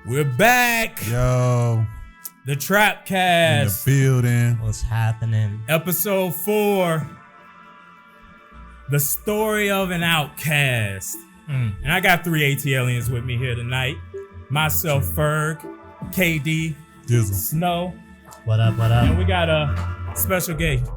We're back. Yo. The Trapkast. In the building. What's happening? Episode 4. The story of an outcast. And I got 3 ATLians with me here tonight. Myself, Ferg, KD, Dizzle. Snow. What up, what up? And we got a special guest.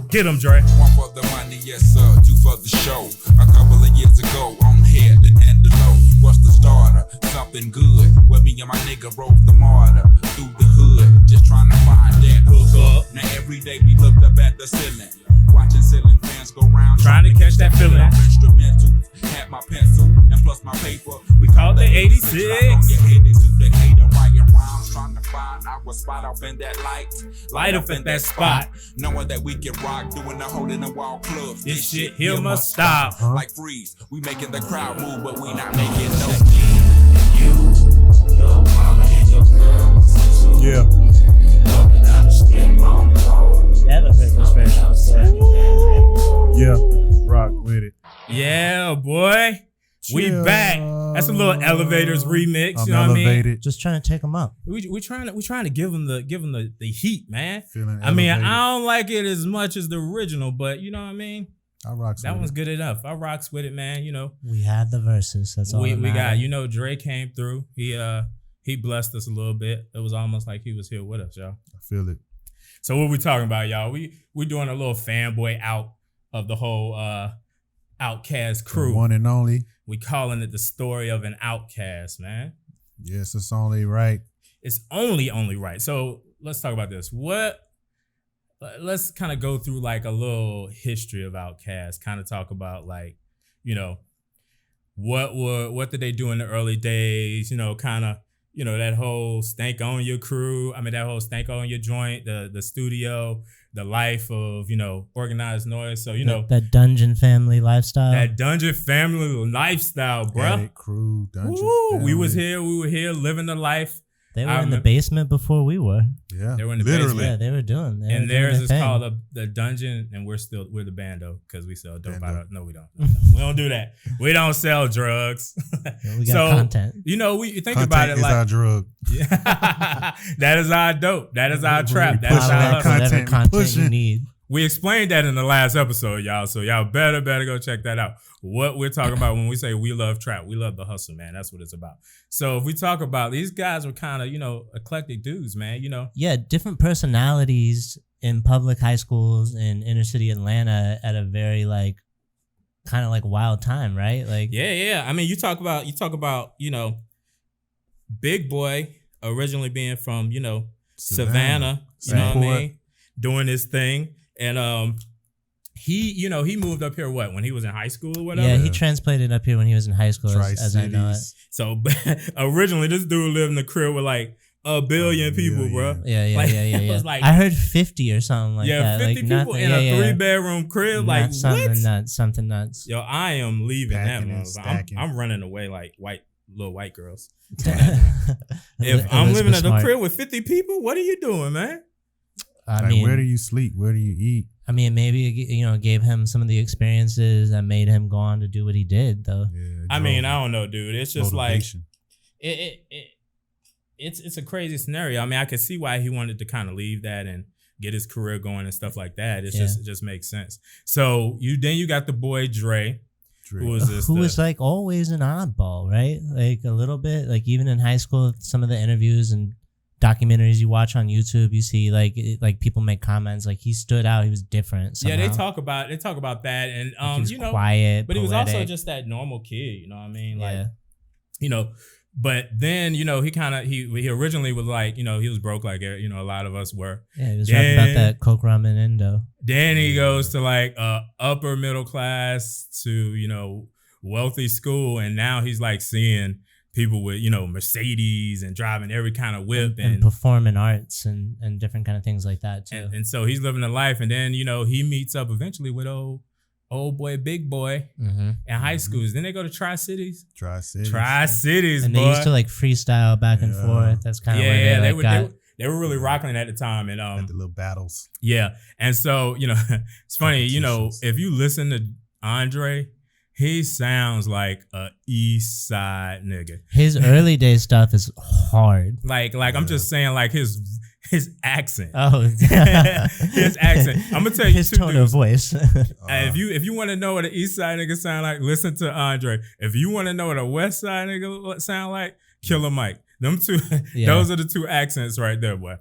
Get him, Dre. 1 for the money, yes sir, 2 for the show. A couple of years ago, on head and the low. What's the starter? Something good. Where me and my nigga rode the martyr through the hood, just trying to find that hook up. Now every day we looked up at the ceiling, watching ceiling fans go round, trying to catch that feeling. Instrumentals, had my pencil and plus my paper. We called the 86. Trying to find our spot off in that light up in that spot. Knowing that we can rock, doing the hole in the wall clubs. This shit here must stop. Like freeze, we making the crowd move, but we not making no. Yeah. Yeah. Rock with it. Yeah, boy. We back. That's a little Elevators remix. You know what I mean? Just trying to take them up. We trying to give them the heat, man. Feeling I mean, elevated. I don't like it as much as the original, but you know what I mean. I rocks that with one's it. good enough. I rocks with it, man. You know, we had the verses. That's all. We got. You know, Dre came through. He blessed us a little bit. It was almost like he was here with us, y'all. I feel it. So what we talking about, y'all? We doing a little fanboy out of the whole Outkast crew. The one and only. We calling it the story of an outcast, man. Yes, it's only right. It's only right. So let's talk about this. Let's kind of go through like a little history of Outkast. Kind of talk about like, you know, what did they do in the early days? You know, kind of, you know, that whole stank on your crew. I mean, that whole stank on your joint, the studio, the life of, you know, organized noise. So, you know, that dungeon family lifestyle. That dungeon family lifestyle, bruh. Crew, dungeon. Woo, we were here living the life. They were in the basement before we were. Yeah, they were in the literally. basement. Yeah, they were doing. And theirs is called the dungeon, and we're the band though, because we sell dope. No, we don't. We don't do that. We don't sell drugs. We got content. You know, we think content about it is like our drug. Yeah, that is our dope. That is our trap. That is our content you need. We explained that in the last episode, y'all. So y'all better go check that out. What we're talking about when we say we love trap, we love the hustle, man. That's what it's about. So if we talk about these guys were kind of, you know, eclectic dudes, man, you know. Yeah, different personalities in public high schools in inner city Atlanta at a very like kind of like wild time, right? Like Yeah. I mean, you talk about, you know, Big Boy originally being from, you know, Savannah, you know what I mean? Doing his thing. And he moved up here when he was in high school or whatever. Yeah, he transplanted up here when he was in high school, as I know it. So originally, this dude lived in the crib with like a billion people, bro. Yeah. It was like, I heard 50 or something like that. 50 like people in a 3-bedroom crib. Like something nuts. Yo, I am leaving Packing that. I'm running away like little white girls. If I'm living in a crib with 50 people, what are you doing, man? I mean, where do you sleep? Where do you eat? I mean, maybe, you know, gave him some of the experiences that made him go on to do what he did, though. Yeah, I mean, I don't know, dude. It's just motivation. Like it's a crazy scenario. I mean, I could see why he wanted to kind of leave that and get his career going and stuff like that. It just makes sense. So you got the boy Dre. Who was like always an oddball, right? Like a little bit, like even in high school, some of the interviews and documentaries you watch on YouTube, you see like people make comments like he stood out, he was different somehow. Yeah, they talk about that, and he was you know, quiet, but poetic. He was also just that normal kid, you know what I mean? Like, yeah. You know, but then you know he originally was like, you know, he was broke like, you know, a lot of us were. Yeah, he was rapping about that coke, rum, and endo. Then he goes to like upper middle class to, you know, wealthy school, and now he's like seeing people with, you know, Mercedes and driving every kind of whip and performing arts and different kind of things like that too. And so he's living a life, and then, you know, he meets up eventually with old boy, Big Boy in high schools. Then they go to Tri-Cities. Tri-Cities, and boy. they used to like freestyle back and forth. That's kind of where they were really rocking it at the time, and the little battles. Yeah, and so, you know, it's funny, you know, if you listen to Andre, He sounds like a East Side nigga. His early day stuff is hard. Like I'm just saying, like his accent. Oh, his accent. I'm gonna tell you his two tone dudes. of voice. If you want to know what an East Side nigga sound like, listen to Andre. If you want to know what a West Side nigga sound like, Killer Mike. Them two, those are the two accents right there, boy.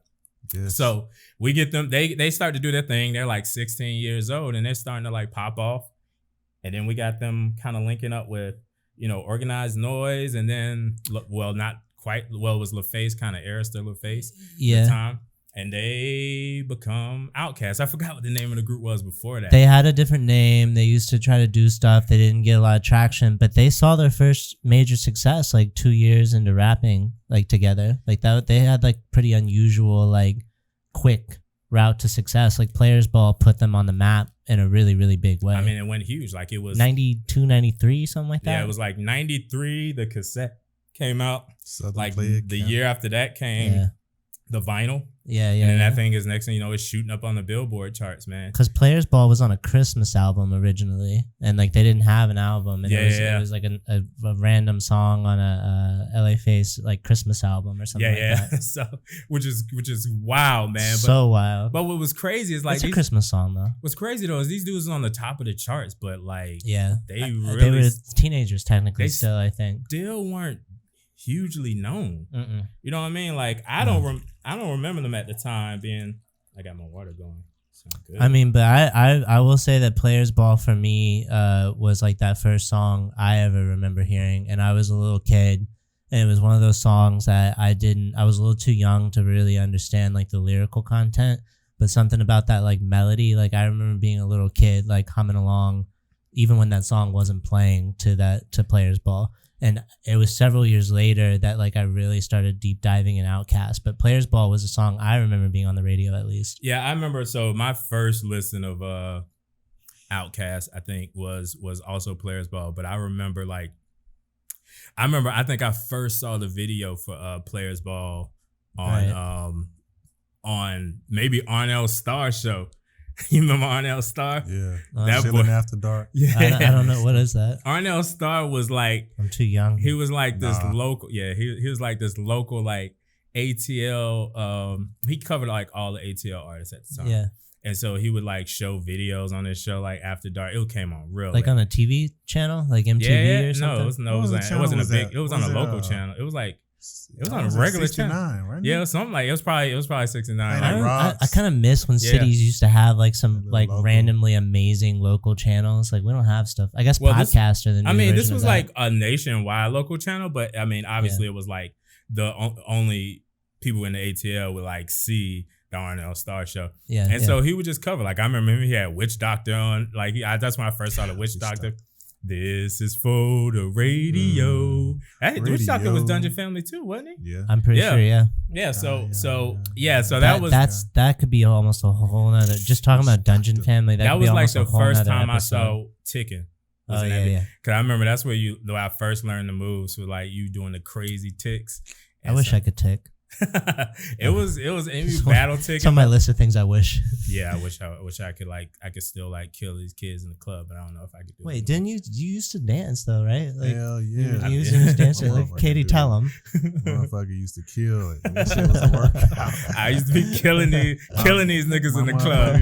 Yes. So we get them. They start to do their thing. They're like 16 years old, and they're starting to like pop off. And then we got them kind of linking up with, Organized Noize, and then not quite. Well, it was LaFace, kind of Arista LaFace at the time. And they become Outkast. I forgot what the name of the group was before that. They had a different name. They used to try to do stuff. They didn't get a lot of traction, but they saw their first major success like 2 years into rapping, like together. Like that, they had like pretty unusual, like quick route to success. Like Players Ball put them on the map in a really, really big way. I mean, it went huge. Like it was 92, 93, something like that. Yeah, it was like 93. The cassette came out. Southern like Player the Camp. year after that came the vinyl. Yeah. And then that thing is next thing you know, it's shooting up on the Billboard charts, man. Because Players Ball was on a Christmas album originally, and like they didn't have an album, and it was like a random song on a LA Face like Christmas album or something like that. So which is wild, man. So wild. But what was crazy is like it's a Christmas song though. What's crazy though is these dudes on the top of the charts, but like they they were teenagers technically still, I think. Still weren't hugely known. Mm-mm. You know what I mean? Like I don't remember them at the time being. I got my water going. Sound good. I mean, but I will say that Players Ball for me was like that first song I ever remember hearing, and I was a little kid, and it was one of those songs that I was a little too young to really understand like the lyrical content, but something about that like melody, like I remember being a little kid like humming along, even when that song wasn't playing to Players Ball. And it was several years later that like I really started deep diving in Outkast. But Players Ball was a song I remember being on the radio at least. Yeah, I remember. So my first listen of Outkast, I think, was also Players Ball. But I remember I think I first saw the video for Players Ball on maybe Arnell Star show. You remember Arnell Star? Yeah. That Chilling boy. After Dark. Yeah. I don't know. What is that? Arnell Star was like, I'm too young. he was like this local, he was like this local like ATL, he covered like all the ATL artists at the time. Yeah. And so he would like show videos on his show like After Dark. It came on real like on a TV channel, like MTV or something. No, it wasn't a big. It was on a local channel. It was on a regular channel. Right? Yeah, something like it was probably 69. I kind of miss when cities used to have like some like local, randomly amazing local channels. Like we don't have stuff. I guess Podcast are the new version this was of that. like a nationwide local channel, but I mean, obviously it was like the only people in the ATL would like see the Arnell Star show. Yeah. And so he would just cover. Like I remember he had Witch Doctor on. Like that's when I first saw the Witch Doctor. This is for the radio. Hey, Witch Doctor was Dungeon Family too, wasn't he? Yeah. I'm pretty sure, yeah. Yeah, so that could be almost a whole nother. Just talking about Dungeon Family, that was like the first time episode. I saw Ticking. Oh yeah. Because I remember that's where I first learned the moves with like you doing the crazy ticks. I wish I could tick. it was any battle ticket. It's on my list of things I wish. Yeah, I wish I could still like kill these kids in the club, but I don't know if I could do it. Wait, didn't you used to dance though, right? Like, hell yeah. You used to dance. Like Katie, tell him. Motherfucker used to kill it. That shit was a workout. I used to be killing these niggas in the club.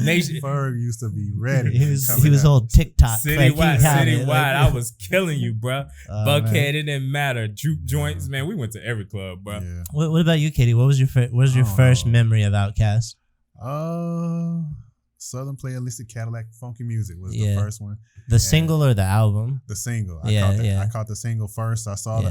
Nation Ferg used to be ready. He was old TikTok. Citywide. I was killing you, bro. Buckhead, it didn't matter. Juke joints, man. We went to every club, bro. Yeah. What about you, Katie? What was your first memory of Outkast? Southern Playalistic Cadillac Funky Music was the first one. The single or the album? The single. I caught the single first. I saw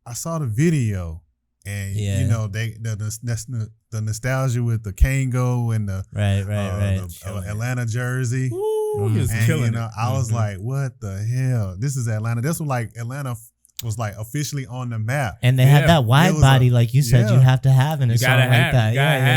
the video, and you know the nostalgia with the Kango and the the Atlanta jersey. Ooh, he was killing it. I was like, what the hell? This is Atlanta. This was like Atlanta was like officially on the map. And they had that wide body, like you said, you have to have in a song like that.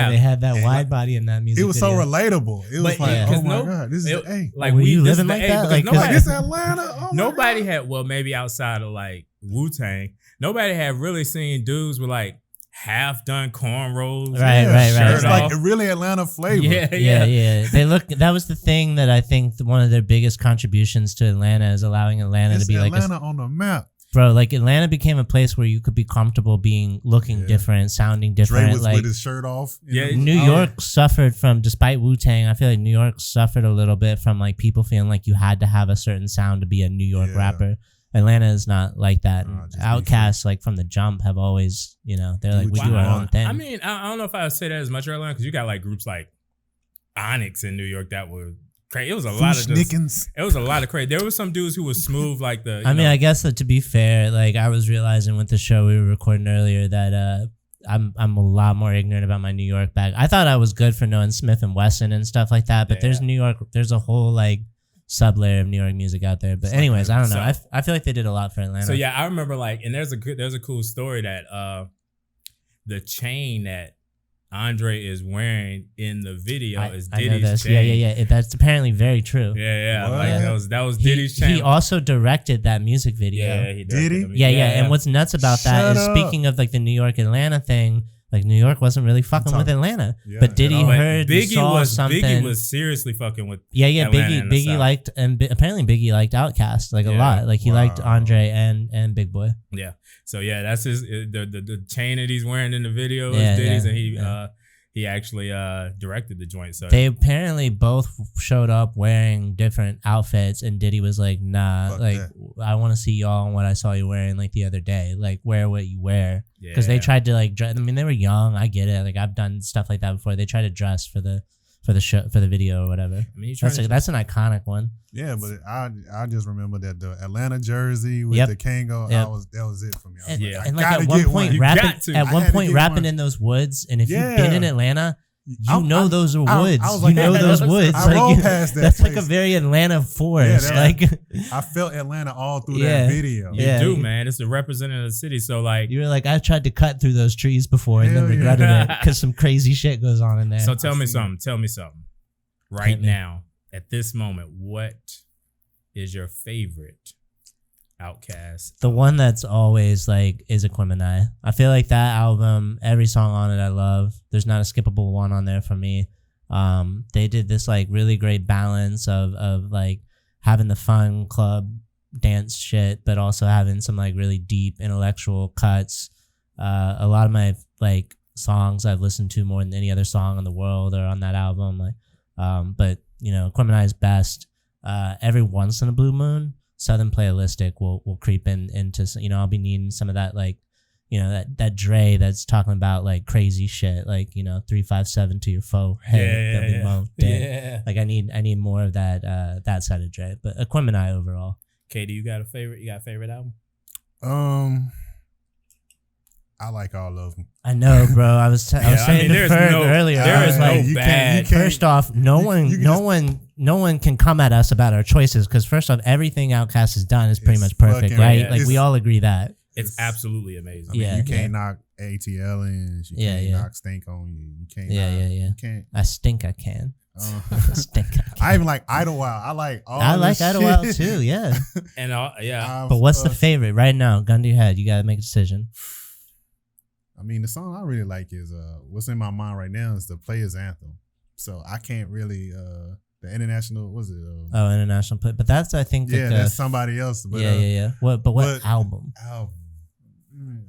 They had that wide body in that music. It was so relatable. It was like, oh my God, this is like were you living like that? Like this Atlanta. Nobody had, well, maybe outside of like Wu-Tang, nobody had really seen dudes with like half done cornrows. Right. It's like really Atlanta flavor. Yeah. That was the thing that I think one of their biggest contributions to Atlanta is allowing Atlanta to be like Atlanta on the map. Bro, like Atlanta became a place where you could be comfortable looking different, sounding different. Dre was like with his shirt off. New York suffered from, despite Wu-Tang, I feel like New York suffered a little bit from like people feeling like you had to have a certain sound to be a New York rapper. Atlanta is not like that. Outkast, like from the jump, have always, they're like, we do our own thing. I mean, I don't know if I would say that as much Atlanta, because you got like groups like Onyx in New York that were crazy. It was a lot of it was a lot of crazy. There were some dudes who were smooth like the. I mean, I guess that to be fair, like I was realizing with the show we were recording earlier that I'm a lot more ignorant about my New York bag. I thought I was good for knowing Smith and Wesson and stuff like that, but there's New York. There's a whole like sub layer of New York music out there. But anyways, I don't know. I feel like they did a lot for Atlanta. So yeah, I remember like, and there's a cool story that the chain that Andre is wearing in the video is Diddy's chain. Yeah. That's apparently very true. Yeah. Like that was Diddy's chain. He also directed that music video. Yeah, he did. Yeah. And what's nuts about that is speaking of like the New York Atlanta thing. Like New York wasn't really fucking with Atlanta, but Diddy heard something. Biggie was seriously fucking with. Yeah. Biggie liked, and apparently Biggie liked Outkast like a lot. Like he liked Andre and Big Boy. Yeah. So yeah, that's his the chain that he's wearing in the video is Diddy's, and he actually directed the joint. So they apparently both showed up wearing different outfits, and Diddy was like, "Nah, I want to see y'all on what I saw you wearing like the other day. Like wear what you wear." Because they tried to like dress. I mean, they were young. I get it. Like I've done stuff like that before. They tried to dress for the show, for the video or whatever. I mean, that's an iconic one. Yeah, but I just remember that the Atlanta jersey with the Kango. That was it for me. And like at one point rapping in those woods, and if you've been in Atlanta, those are woods. I was like, those woods. I rode past that. That's place. like a very Atlanta forest. I felt Atlanta all through that video. You do, man. It's the representative of the city. So like, you were like, I tried to cut through those trees before and then regretted it because some crazy shit goes on in there. So tell me something. Right now, at this moment, what is your favorite Outkast? The one that's always like is Aquemini. I feel like that album, every song on it I love. There's not a skippable one on there for me. They did this like really great balance of like having the fun club dance shit, but also having some like really deep intellectual cuts. A lot of my like songs I've listened to more than any other song in the world are on that album. Like, but Aquemini is best. Every once in a blue moon, Southern Playalistic will creep into I'll be needing some of that like that Dre that's talking about like crazy shit like 357 to your foe. Like I need more of that side of Dre, but Aquemini overall. Katie, you got a favorite album? I like all of them. I know, bro. I was saying to Ferg earlier. There is no bad. First off, no one can come at us about our choices because first off, everything Outkast has done is pretty much perfect, right? Yeah, like we all agree that it's absolutely amazing. I mean, you can't knock ATL and you can't knock Stink on you. You can't. You can't. I stink. I can. Stink. I even like Idlewild. I like all. I like Idlewild too. Yeah. And but what's the favorite right now? Gun to your head. You gotta make a decision. I mean, the song I really like is what's in my mind right now is the Players Anthem. So I can't really the international international play, but that's I think that's somebody else. But, what album?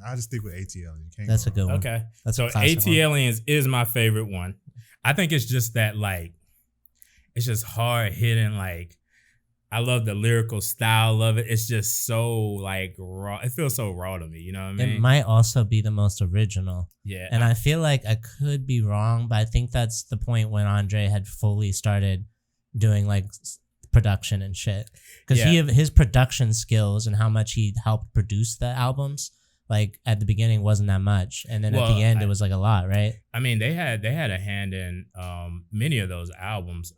I just stick with ATL. That's a good one. Okay, so ATLians is my favorite one. I think it's just that like it's just hard hitting like. I love the lyrical style of it. It's just so like raw. It feels so raw to me. You know what I mean? It might also be the most original. Yeah. And I feel like I could be wrong, but I think that's the point when Andre had fully started doing like production and shit. Because his production skills and how much he helped produce the albums, like at the beginning wasn't that much. And then at the end it was like a lot, right? I mean, they had a hand in many of those albums.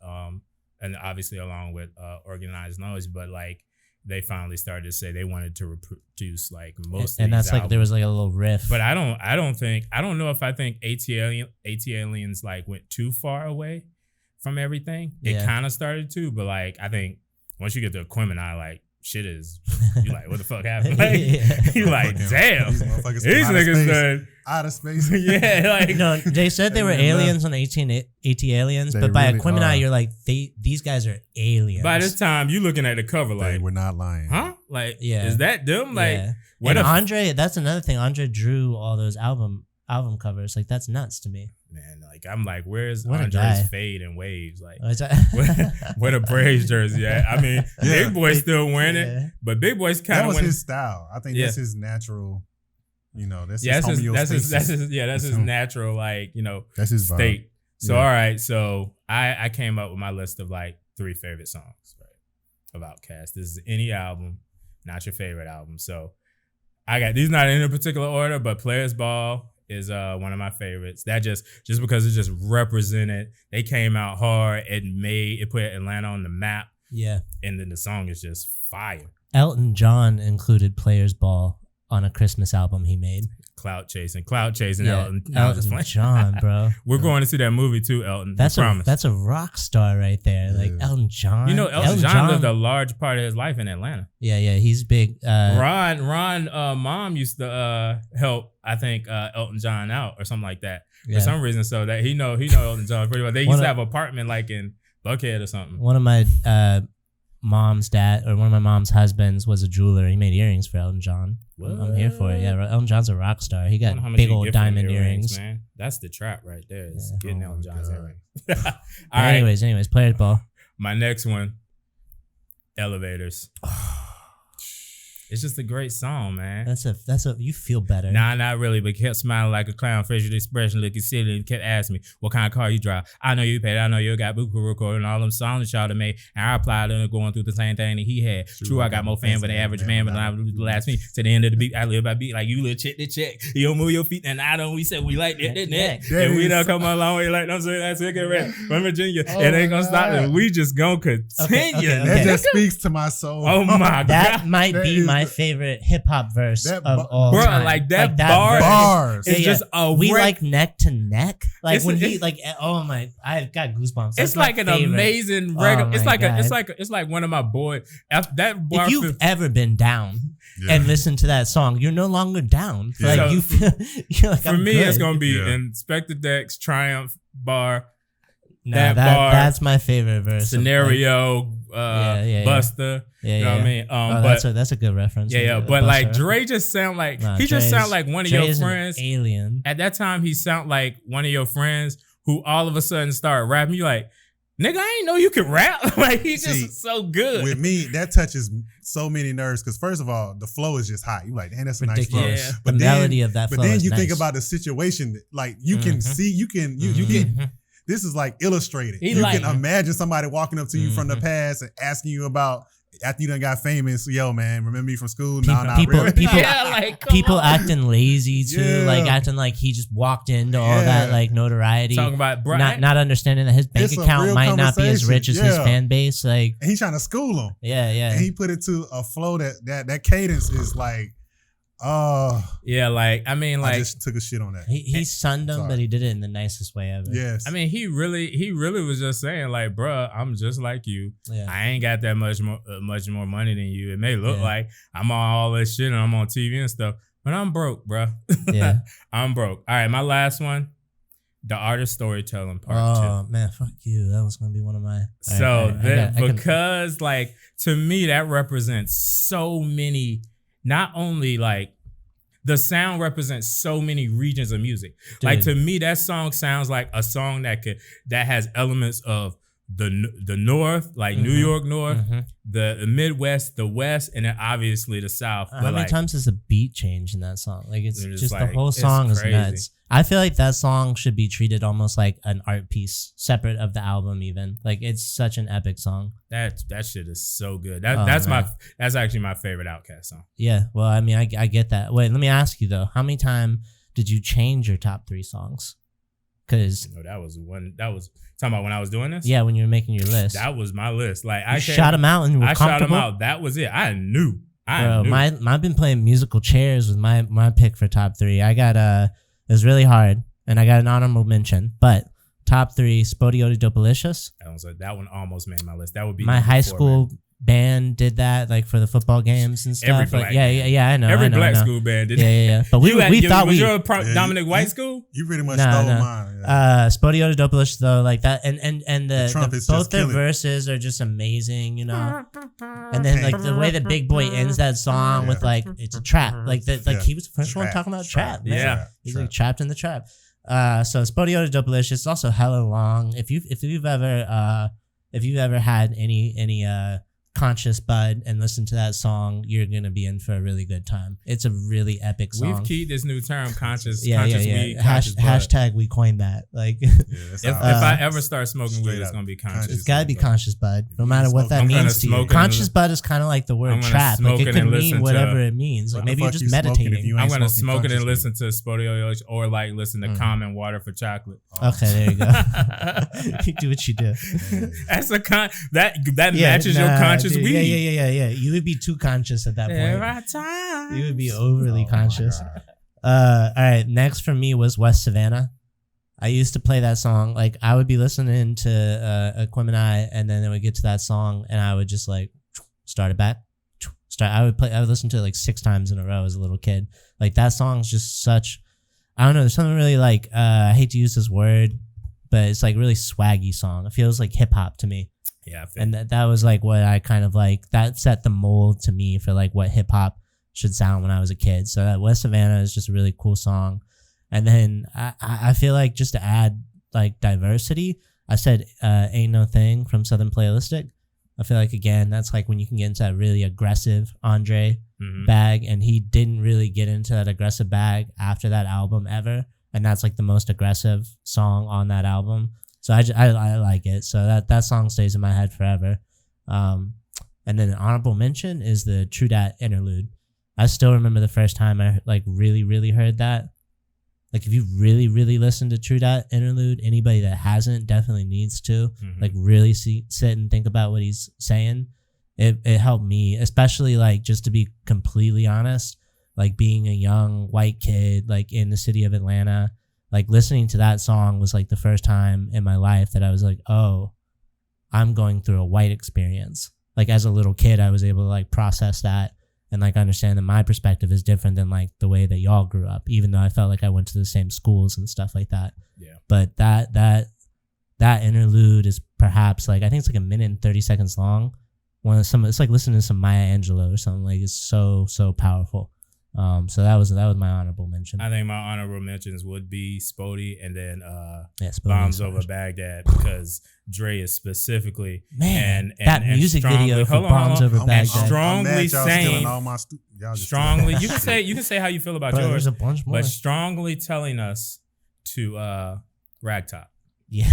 And obviously along with Organized Noize, but like they finally started to say they wanted to reproduce like most of these that's albums. Like there was like a little riff. But I don't know if I think ATLians like went too far away from everything. It kind of started to, but like I think once you get to Aquemini, like shit is, you like, what the fuck happened? Like, you like, damn, these niggas done out of space. Yeah, like no, they said they were aliens on AT aliens, but by Aquemini, you're like, these guys are aliens. By this time, you looking at the cover like, we're not lying, huh? Like, is that them? Like, and Andre, that's another thing. Andre drew all those album covers. Like, that's nuts to me. Man, like I'm like, where's Andre's Fade and Waves? Like, where the Braves jersey at? I mean, Big Boy's still wearing it, but Big Boy's kind of that was his style. I think that's his natural. You know, that's his natural, like, you know, that's his state. Vibe. So all right, so I came up with my list of like 3 favorite songs, right, of Outkast. This is any album, not your favorite album. So I got these not in a particular order, but Players Ball is one of my favorites. That just because it just represented. They came out hard. It put Atlanta on the map. Yeah, and then the song is just fire. Elton John included Players Ball on a Christmas album he made. Clout chasing Elton John, bro. We're going to see that movie too, Elton. That's a rock star right there. Like Elton John. You know, Elton John lived a large part of his life in Atlanta. Yeah, he's big. Ron mom used to help, I think, Elton John out or something like that for some reason. So that he know Elton John pretty well. They used to have an apartment like in Buckhead or something. One of my mom's husbands was a jeweler. He made earrings for Elton John. What? I'm here for it. Yeah, Elton John's a rock star. He got big old diamond earrings. Man. That's the trap right there. It's getting Elton John's earrings. Anyways, Players Ball. My next one, Elevators. It's just a great song, man. That's a you feel better. Nah, not really, but kept smiling like a clown, facial expression looking silly, and kept asking me what kind of car you drive. I know you paid, I know you got Buku recording all them songs that y'all done made, and I applied and going through the same thing that he had. True, I got more fans than the average man, but I last me to the end of the beat. I live by beat like you live check to check. You don't move your feet, and I don't. We said we like that, and we done come a long way. Like I'm saying, that's it, right from Virginia. It ain't gonna stop. And we just gonna continue. Okay. That just speaks to my soul. Oh my god, that might be my favorite hip hop verse of all time. Like that bars. It's just we like neck to neck. Like when he like, oh my, I've got goosebumps. It's like an amazing regular. It's like one of my boys. That bar. If you've ever been down and listened to that song, you're no longer down. Yeah. Like you feel. You're like, for me, it's gonna be Inspector Deck's Triumph bar. Nah, that's my favorite verse. Scenario, Buster. Yeah, you know what I mean? But that's a good reference. Yeah, but like Dre just sound like just sound like one of your friends. Alien. At that time, he sound like one of your friends who all of a sudden started rapping. You like, nigga, I ain't know you could rap. Like he's just so good. With me, that touches so many nerves because first of all, the flow is just hot. You like, damn, that's a nice flow. Yeah. But the melody of that flow. But then is you nice. think about the situation. Like you can see, you can. This is like illustrated. You can imagine somebody walking up to you from the past and asking you about after you done got famous. Yo, man, remember me from school? People acting lazy too, like acting like he just walked into all that like notoriety. Talking about not understanding that his bank account might not be as rich as his fan base. Like and he's trying to school him. Yeah. And he put it to a flow that cadence is like. Yeah, like I mean, like I just took a shit on that. He sunned him, but he did it in the nicest way ever. Yes, I mean he really was just saying like, bruh, I'm just like you. Yeah. I ain't got that much more money than you. It may look like I'm on all this shit and I'm on TV and stuff, but I'm broke, bruh. Yeah, I'm broke. All right, my last one, the artist storytelling part 2. Oh man, fuck you. That was gonna be one of my. Because like to me that represents so many. Not only like the sound represents so many regions of music. Dude. Like to me, that song sounds like a song that has elements of the North, like New York North, the Midwest, the West, and then obviously the South. How many times is a beat change in that song? Like it's just the whole song is nuts. I feel like that song should be treated almost like an art piece, separate of the album. Even like it's such an epic song. That shit is so good. That's actually my favorite Outkast song. Yeah, well, I mean, I get that. Wait, let me ask you though, how many times did you change your top 3 songs? Because that was talking about when I was doing this. Yeah, when you were making your list. That was my list. Like I shot them out and you were comfortable? Shot them out. That was it. I knew. I've been playing musical chairs with my pick for top 3. I got it was really hard, and I got an honorable mention. But top 3, Spodio Dopalicious. That one almost made my list. That would be my high school band did that, like for the football games and stuff. Every Like, black yeah, I know. Every I know, black I know. school band did. Yeah. But we thought was we. your Dominic White school? You pretty much stole mine. Spodio to Dopalicious though, like that, and the both their verses are just amazing, you know. And then like the way that Big Boy ends that song with like it's a trap, like he was the first one talking about trap. Yeah, he's like trapped in the trap. So Spodio to Dopalicious is also hella long. If you've ever had any conscious bud and listen to that song, you're gonna be in for a really good time. It's a really epic song. We've keyed this new term, conscious yeah. weed, conscious bud. Hashtag we coined that. Like, if I ever start smoking weed, it's gonna be conscious. It's gotta be conscious bud, no matter what that means to you. Conscious bud is kind of like the word trap. Like it could mean whatever it means. Like maybe you're just meditating. I'm gonna smoke it and listen to Spodio or like listen to Common Water for Chocolate. Okay, there you go. You do what you do. That's that matches your conscious weed. Yeah. You would be too conscious at that point. You would be overly conscious. All right. Next for me was West Savannah. I used to play that song. Like I would be listening to Aquemini, and then it would get to that song, and I would just like start it back. I would listen to it like 6 times in a row as a little kid. Like that song's just such. I don't know. There's something really like I hate to use this word, but it's like really swaggy song. It feels like hip hop to me. Yeah, and that was like what I kind of like. That set the mold to me for like what hip hop should sound when I was a kid. So that West Savannah is just a really cool song. And then I feel like just to add like diversity, I said Ain't No Thing from Southern Playlistic. I feel like again that's like when you can get into that really aggressive Andre bag, and he didn't really get into that aggressive bag after that album ever, and that's like the most aggressive song on that album. So I like it. So that song stays in my head forever. And then an honorable mention is the True Dat interlude. I still remember the first time I like really, really heard that. Like if you really, really listen to True Dat interlude, anybody that hasn't definitely needs to like really sit and think about what he's saying. It helped me, especially like just to be completely honest, like being a young white kid like in the city of Atlanta. Like listening to that song was like the first time in my life that I was like, oh, I'm going through a white experience. Like as a little kid, I was able to like process that and like understand that my perspective is different than like the way that y'all grew up, even though I felt like I went to the same schools and stuff like that. Yeah. But that interlude is perhaps like, I think it's like 1 minute and 30 seconds long. It's like listening to some Maya Angelou or something. Like it's so powerful. So that was my honorable mention. I think my honorable mentions would be Spody and then Spody Bombs Over Baghdad, because Dre is specifically and music video for Bombs Over Baghdad. Strongly saying strongly. You can say how you feel about yours. There's a bunch more. But strongly telling us to Ragtop. Yeah.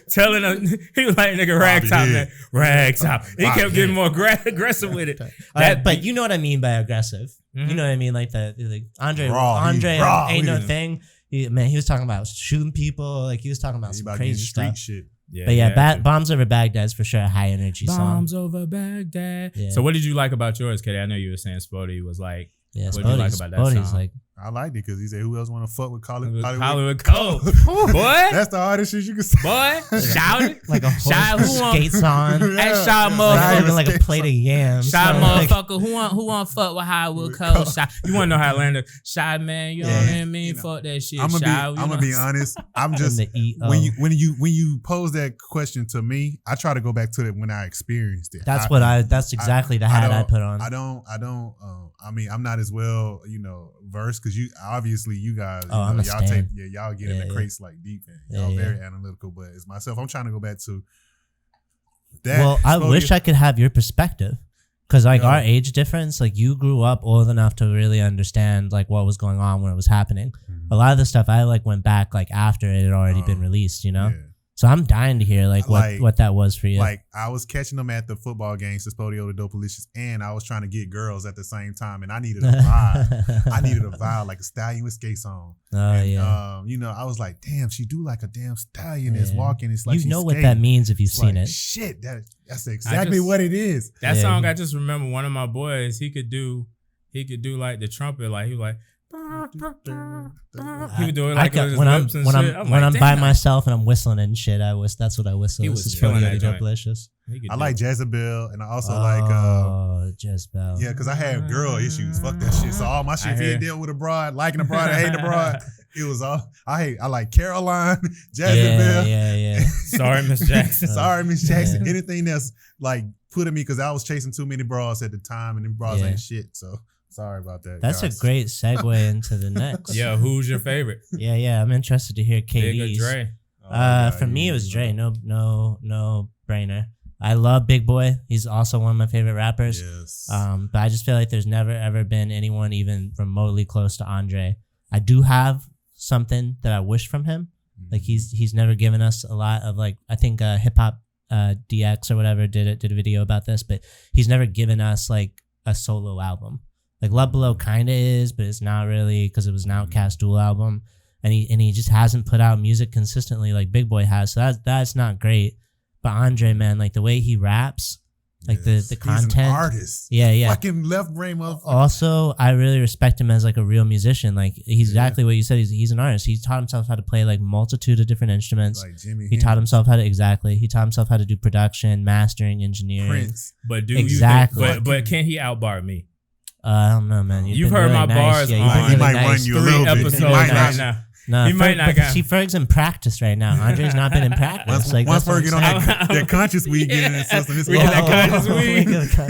Telling us, he was like, nigga, Ragtop, man. Ragtop. He kept getting more aggressive with it. But you know what I mean by aggressive. You know what I mean? Like Andre Ain't No Thing. He was talking about shooting people. Like he was talking about some crazy stuff. Shit. Yeah, Bombs Over Baghdad is for sure a high energy song. Bombs Over Baghdad. Yeah. So what did you like about yours, Katie? I know you were saying Spody was like, what did you like about that song? Like, I liked it because he said, "Who else want to fuck with Hollywood Cole?" Boy, that's the hardest shit you can say. Boy, shout it like a horse skates on. Hey, shout motherfucker, like a plate of yams. Shout motherfucker, who want fuck with Hollywood Cole? You want to know how Atlanta? Shout man, you know what I mean? Fuck that shit. I'm gonna be honest. I'm just when you pose that question to me, I try to go back to it when I experienced it. That's exactly the hat I put on. I mean, I'm not as well, versed because you guys, y'all get in the crates like deep and y'all very analytical. But as myself, I'm trying to go back to that. Well, I wish I could have your perspective because like our age difference, like you grew up old enough to really understand like what was going on when it was happening. A lot of the stuff I like went back like after it had already been released, Yeah. So I'm dying to hear like what that was for you. Like I was catching them at the football games, the Spodio to Dopalicious, and I was trying to get girls at the same time, and I needed a vibe. Like a stallion with skates on. I was like, damn, she do like a damn stallion that's walking. It's like what that means if you've seen it. Shit, that's exactly what it is. That song, I just remember one of my boys. He could do like the trumpet, like he was like. He would do it like when I'm by myself and I'm whistling and shit. That's what I whistle. He this was is really killing that delicious. I like Jezebel, and I also Jezebel. Yeah, because I had girl issues. Fuck that shit. So all my shit, if you deal with a broad, liking a broad, hating a broad, it was all. I like Caroline, Jezebel. Yeah. Sorry, Miss Jackson. Sorry, Miss Jackson. Anything that's like putting me, because I was chasing too many bras at the time, and them bras ain't shit. So sorry about that. That's guys. A great segue into the next. Yeah, who's your favorite? Yeah. I'm interested to hear KD's. Big or Dre? For me, it was Dre. No brainer. I love Big Boy. He's also one of my favorite rappers. Yes. But I just feel like there's never ever been anyone even remotely close to Andre. I do have something that I wish from him. Like he's never given us a lot of like, I think Hip-Hop DX or whatever did a video about this, but he's never given us like a solo album. Like Love Below kind of is, but it's not really, because it was an Outkast dual album, and he just hasn't put out music consistently like Big Boy has. So that's not great. But Andre, man, like the way he raps, like the content. He's an artist. Yeah. Fucking left brain motherfucker. Also, I really respect him as like a real musician. Like he's exactly what you said. He's an artist. He taught himself how to play like multitude of different instruments. Like Jimmy. He taught himself how to do production, mastering, engineering. Prince. But do exactly. you think, but can he outbar me? I don't know, man. You've heard really my bars. He might run you a little bit. Episodes right now. No, he might not. See, Ferg's in practice right now. Andre's not been in practice. Once Ferg get on that conscious weed, get in his system. We get that conscious weed.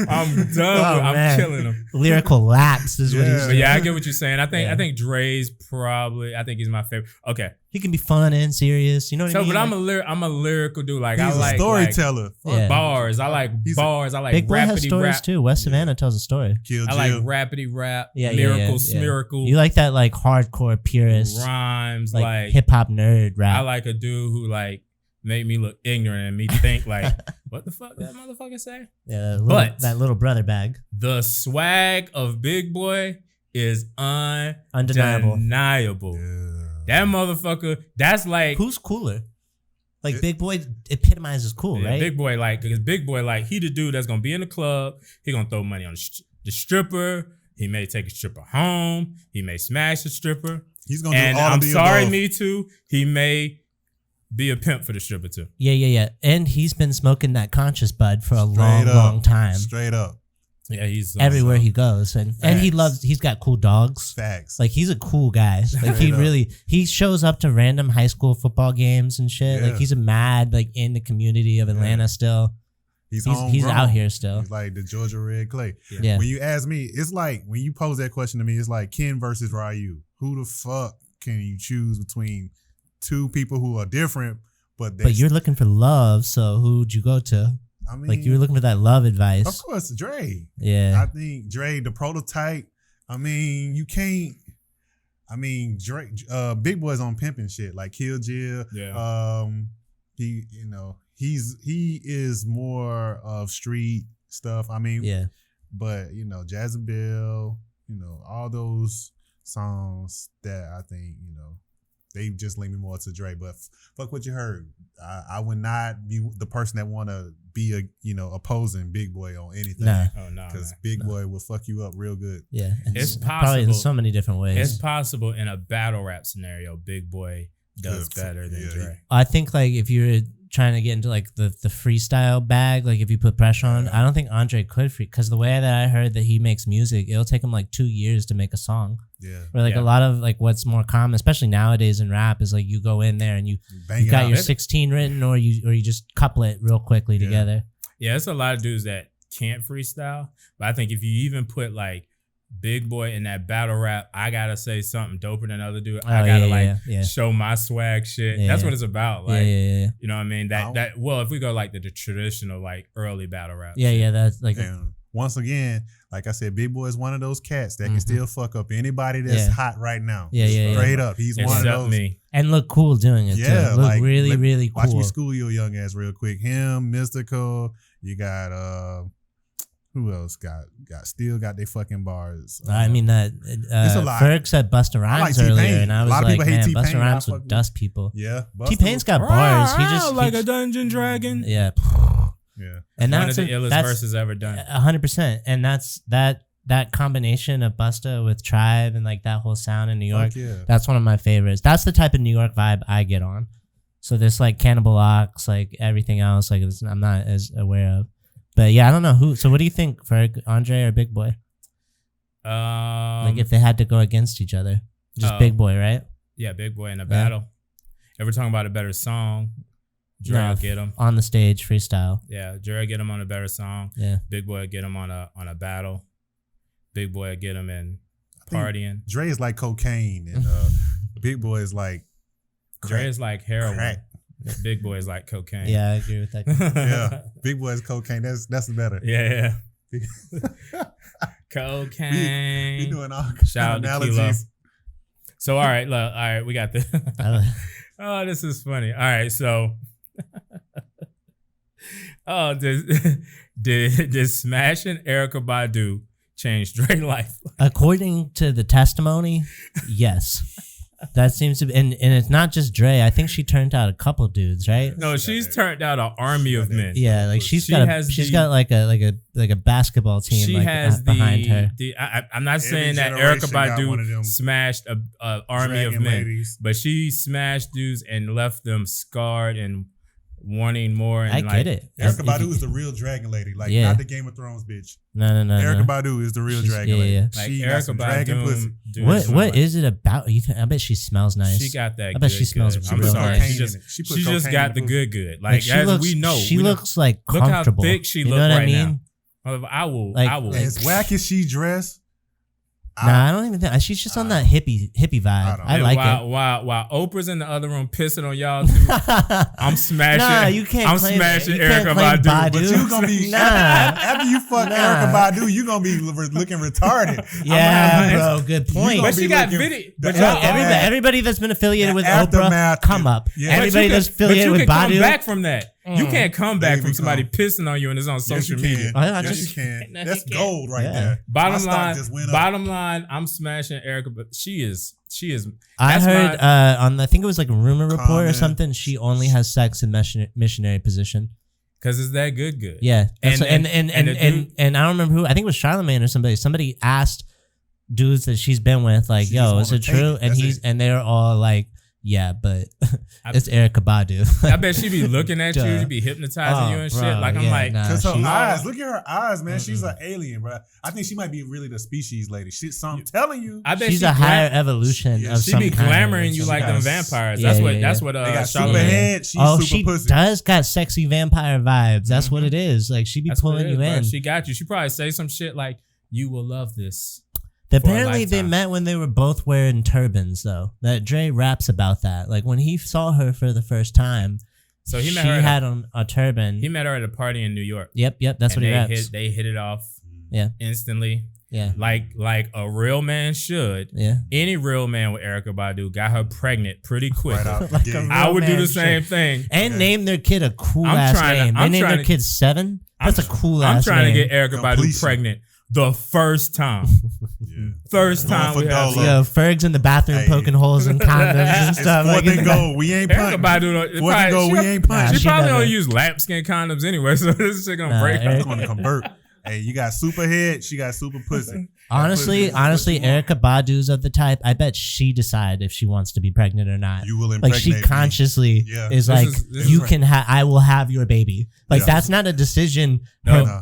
I'm done. I'm killing him. Lyrical laps is what he's doing. But yeah, I get what you're saying. I think Dre's probably. I think he's my favorite. Okay. He can be fun and serious. You know what I mean? But I'm a lyrical dude. Like he's I like a storyteller. Bars. I like bars. I like Big Boy has stories rap too. West Savannah tells a story. I like rapidy rap. Miracle. You like that like hardcore purist rhymes, like hip hop nerd rap. I like a dude who like made me look ignorant and me think like, what the fuck that motherfucker say? Yeah, that little brother bag. The swag of Big Boy is undeniable. Yeah. That motherfucker, that's like... Who's cooler? Like, Big Boy epitomizes cool, right? Big Boy, like, because Big Boy, like, he the dude that's going to be in the club. He going to throw money on the stripper. He may take a stripper home. He may smash a stripper. He's going to do all of the above. I'm sorry, above. me too. He may be a pimp for the stripper too. Yeah. And he's been smoking that conscious bud for a long time. Straight up. Yeah, he's everywhere he goes, and he's got cool dogs. Facts. Like he's a cool guy. Like he shows up to random high school football games and shit. Yeah. Like he's a mad like in the community of Atlanta still. He's out here still. He's like the Georgia Red Clay. Yeah. When you ask me, it's like when you pose that question to me, it's like Ken versus Ryu. Who the fuck can you choose between two people who are different, but you're looking for love, so who'd you go to? I mean, like you were looking for that love advice. Of course, Dre. Yeah. I think Dre, the prototype. I mean, you can't. I mean, Dre, Big Boy's on pimping shit like Kill Jill. Yeah. He is more of street stuff. I mean, yeah. But Jezebel, all those songs that I think they just link me more to Dre. But fuck what you heard. I would not be the person that want to be opposing Big Boy on anything. Nah. Oh no, because Big Boy will fuck you up real good. Yeah, it's possible. Probably in so many different ways. It's possible in a battle rap scenario, Big Boy does better than Dre. I think like if you're trying to get into like the freestyle bag, like if you put pressure on, I don't think Andre could because the way that I heard that he makes music, it'll take him like 2 years to make a song. Yeah. Or like a lot of like what's more common, especially nowadays in rap, is like you go in there and you got your 16 written or you just couplet real quickly together. Yeah, it's a lot of dudes that can't freestyle, but I think if you even put like Big Boy in that battle rap, I gotta say something doper than other dude. I gotta show my swag shit. That's what it's about. Like, you know what I mean? Well, if we go like the traditional like early battle rap. Yeah, that's like. Once again, like I said, Big Boy is one of those cats that can still fuck up anybody that's hot right now. Straight up, he's one of those. Me. And look cool doing it. Yeah, too. Look really cool. Watch me school your young ass real quick. Him, Mystical. You got who else got their fucking bars? I mean that Ferg said Busta Rhymes earlier, and I was like, man, Busta Rhymes would dust people. Yeah, T-Pain's got bars. He just like a dungeon dragon. Yeah. Yeah, and that's one of the illest verses ever done. 100%, and that that combination of Busta with Tribe and like that whole sound in New York. Yeah. That's one of my favorites. That's the type of New York vibe I get on. So this like Cannibal Ox, like everything else, like I'm not as aware of. But yeah, I don't know who. So what do you think, Ferg, Andre or Big Boy? Like if they had to go against each other, just Big Boy, right? Yeah, Big Boy in a battle. If we're talking about a better song, Dre will get him on the stage freestyle. Yeah, Dre will get him on a better song. Yeah, Big Boy will get him on a battle. Big Boy will get him in partying. Dre is like cocaine, and Big Boy is like Dre is like heroin. Crack. Big Boy is like cocaine. Yeah, I agree with that. Yeah, Big Boy is cocaine. That's better. Yeah. Cocaine. We doing all shout out to Kilo. So all right, we got this. Oh, this is funny. All right, so did smashing Erykah Badu change Dre's life? According to the testimony, yes. That seems to be, and it's not just Dre. I think she turned out a couple dudes, right? No, she's turned out an army of men. Yeah, like she's got like a basketball team. She like, has behind her. I'm not saying that Erykah Badu smashed an army of men, ladies. But she smashed dudes and left them scarred and wanting more. And I get it. Erykah Badu is the real dragon lady, like not the Game of Thrones bitch. No. Erykah Badu is the real dragon lady. Yeah. She like Erykah Badu. What is it about? I bet she smells nice. She got that. I bet she smells. I'm sorry. She just got the good. Like as we know, she looks like comfortable. Look how thick she looks right now. I will. As whack as she dressed. Nah, I don't even think she's just on that hippie vibe. I like it. While Oprah's in the other room pissing on y'all too, I'm smashing. Nah, you can't. I'm smashing Erykah Badu. But you gonna be after you fuck Erykah Badu, you gonna be looking retarded. Yeah, bro. Good point. But she got video. Everybody that's been affiliated with Oprah, come up. Yeah. Everybody that's affiliated with Badu, you can come back from that. You can't come back from somebody pissing on you and it's on social media. Yes, you can. That's gold right there. Bottom line, I'm smashing Erykah, but she is. I heard on I think it was like a rumor report or something. She only has sex in missionary position. Cause it's that good. Yeah, and I don't remember who. I think it was Charlamagne or somebody. Somebody asked dudes that she's been with, like, "Yo, is it true?" And they're all like, "Yeah, but it's Erykah Badu." I bet she be looking at you, she be hypnotizing you and shit. Like I'm like, cause her eyes, look at her eyes, man. She's an alien, bro. I think she might be really the species lady. So I'm telling you, I bet she's a higher evolution of some kind. She be glamoring you like them vampires. That's what. They got super head. She's super pussy. She does got sexy vampire vibes. That's what it is. Like she be pulling you in. She got you. She probably say some shit like, "You will love this." Apparently they met when they were both wearing turbans, though. That Dre raps about that. Like when he saw her for the first time, so she had on a turban. He met her at a party in New York. Yep, that's what he raps. They hit it off. Yeah, instantly. Yeah, like a real man should. Yeah, any real man with Erykah Badu got her pregnant pretty quick. Like I would do the same thing and name their kid a cool ass name. They named their kid Seven. That's a cool ass name. I'm trying to get Erykah Badu pregnant. The first time. First time we have Ferg's in the bathroom poking holes in condoms and stuff. Fourth and goal. We ain't punting. Fourth and goal. We ain't punting. She probably don't use lambskin condoms anyway, so this shit gonna break. It's gonna convert. Hey, you got super head. She got super pussy. Honestly, Erykah Badu's of the type. I bet she decide if she wants to be pregnant or not. You will impregnate she consciously is like, you can have. I will have your baby. Like that's not a decision.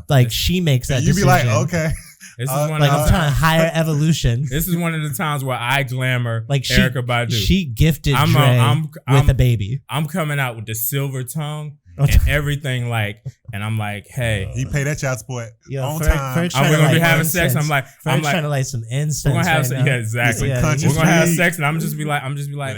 Like she makes that decision. You be like, okay. This is I'm trying to hire evolution. This is one of the times where I glamour Erykah Badu. She gifted Dre with a baby. I'm coming out with the silver tongue. And everything and I'm like, hey, you pay that child support on time. We're gonna be having sex. I'm trying to light some incense. We're gonna have exactly. We're gonna have sex, and I'm just be like, I'm gonna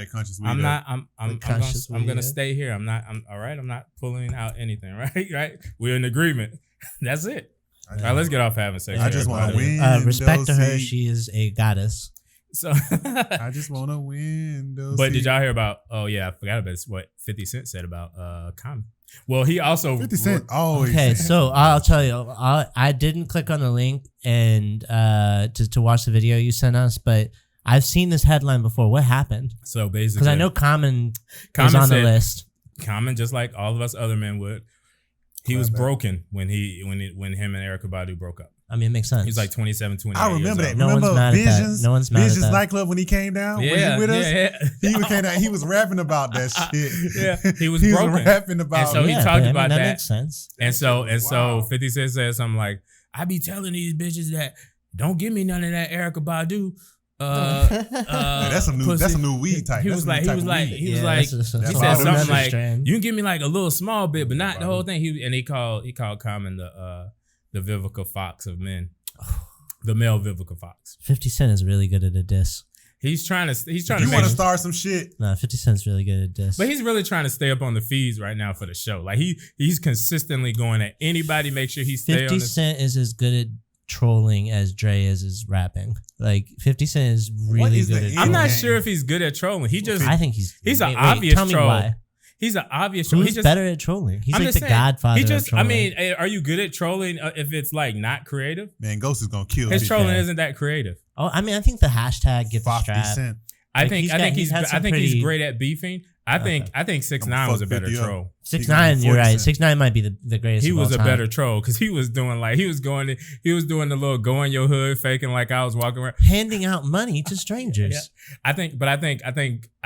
stay here. I'm all right. I'm not pulling out anything. Right. We're in agreement. That's it. All right, let's get off having sex. I just want to win. Respect to her. She is a goddess. So I just want to win. But did y'all hear about? Oh yeah, I forgot about what 50 Cent said about Common. Well, he also 50 Cent always. Okay, so I'll tell you, I didn't click on the link and to watch the video you sent us, but I've seen this headline before. What happened? So basically, because I know Common was on the list. Common, just like all of us other men would, he was broken when him and Erykah Badu broke up. I mean, it makes sense. He's like 27, 28 I remember that. No Remember one's mad at that. Visions? No one's mad at Visions that. nightclub when he came down? Was he with us? He was rapping about that shit. Yeah, he was broken. rapping about And so he talked about that. that. Makes sense. And so Wow. 50 Cent said something like, I be telling these bitches that don't give me none of that Erykah Badu. That's a new weed type. He was like, he said something like, you can give me like a little small bit, but not the whole thing. He called Common the Vivica Fox of men, the male Vivica Fox. 50 Cent is really good at a diss. He's trying to. You want to start some shit? Nah, 50 Cent's really good at diss. But he's really trying to stay up on the feeds right now for the show. Like he's consistently going at anybody. Make sure he stay on. 50 Cent is as good at trolling as Dre is rapping. Like 50 Cent is really good at trolling. I'm not sure if he's good at trolling. I think he's an obvious troll. Tell me why. He's an obvious troll. Who's better at trolling? He's like the godfather of trolling. I mean, are you good at trolling if it's like not creative? Man, Ghost is gonna kill. His trolling isn't that creative. Oh, I mean, I think the hashtag get the strap. I think he's great at beefing. I think 6ix9ine was a better troll. 6ix9ine, you're right. 6ix9ine might be the greatest. He was a better troll because he was doing the little go in your hood, faking like I was walking around, handing out money to strangers. Yeah. I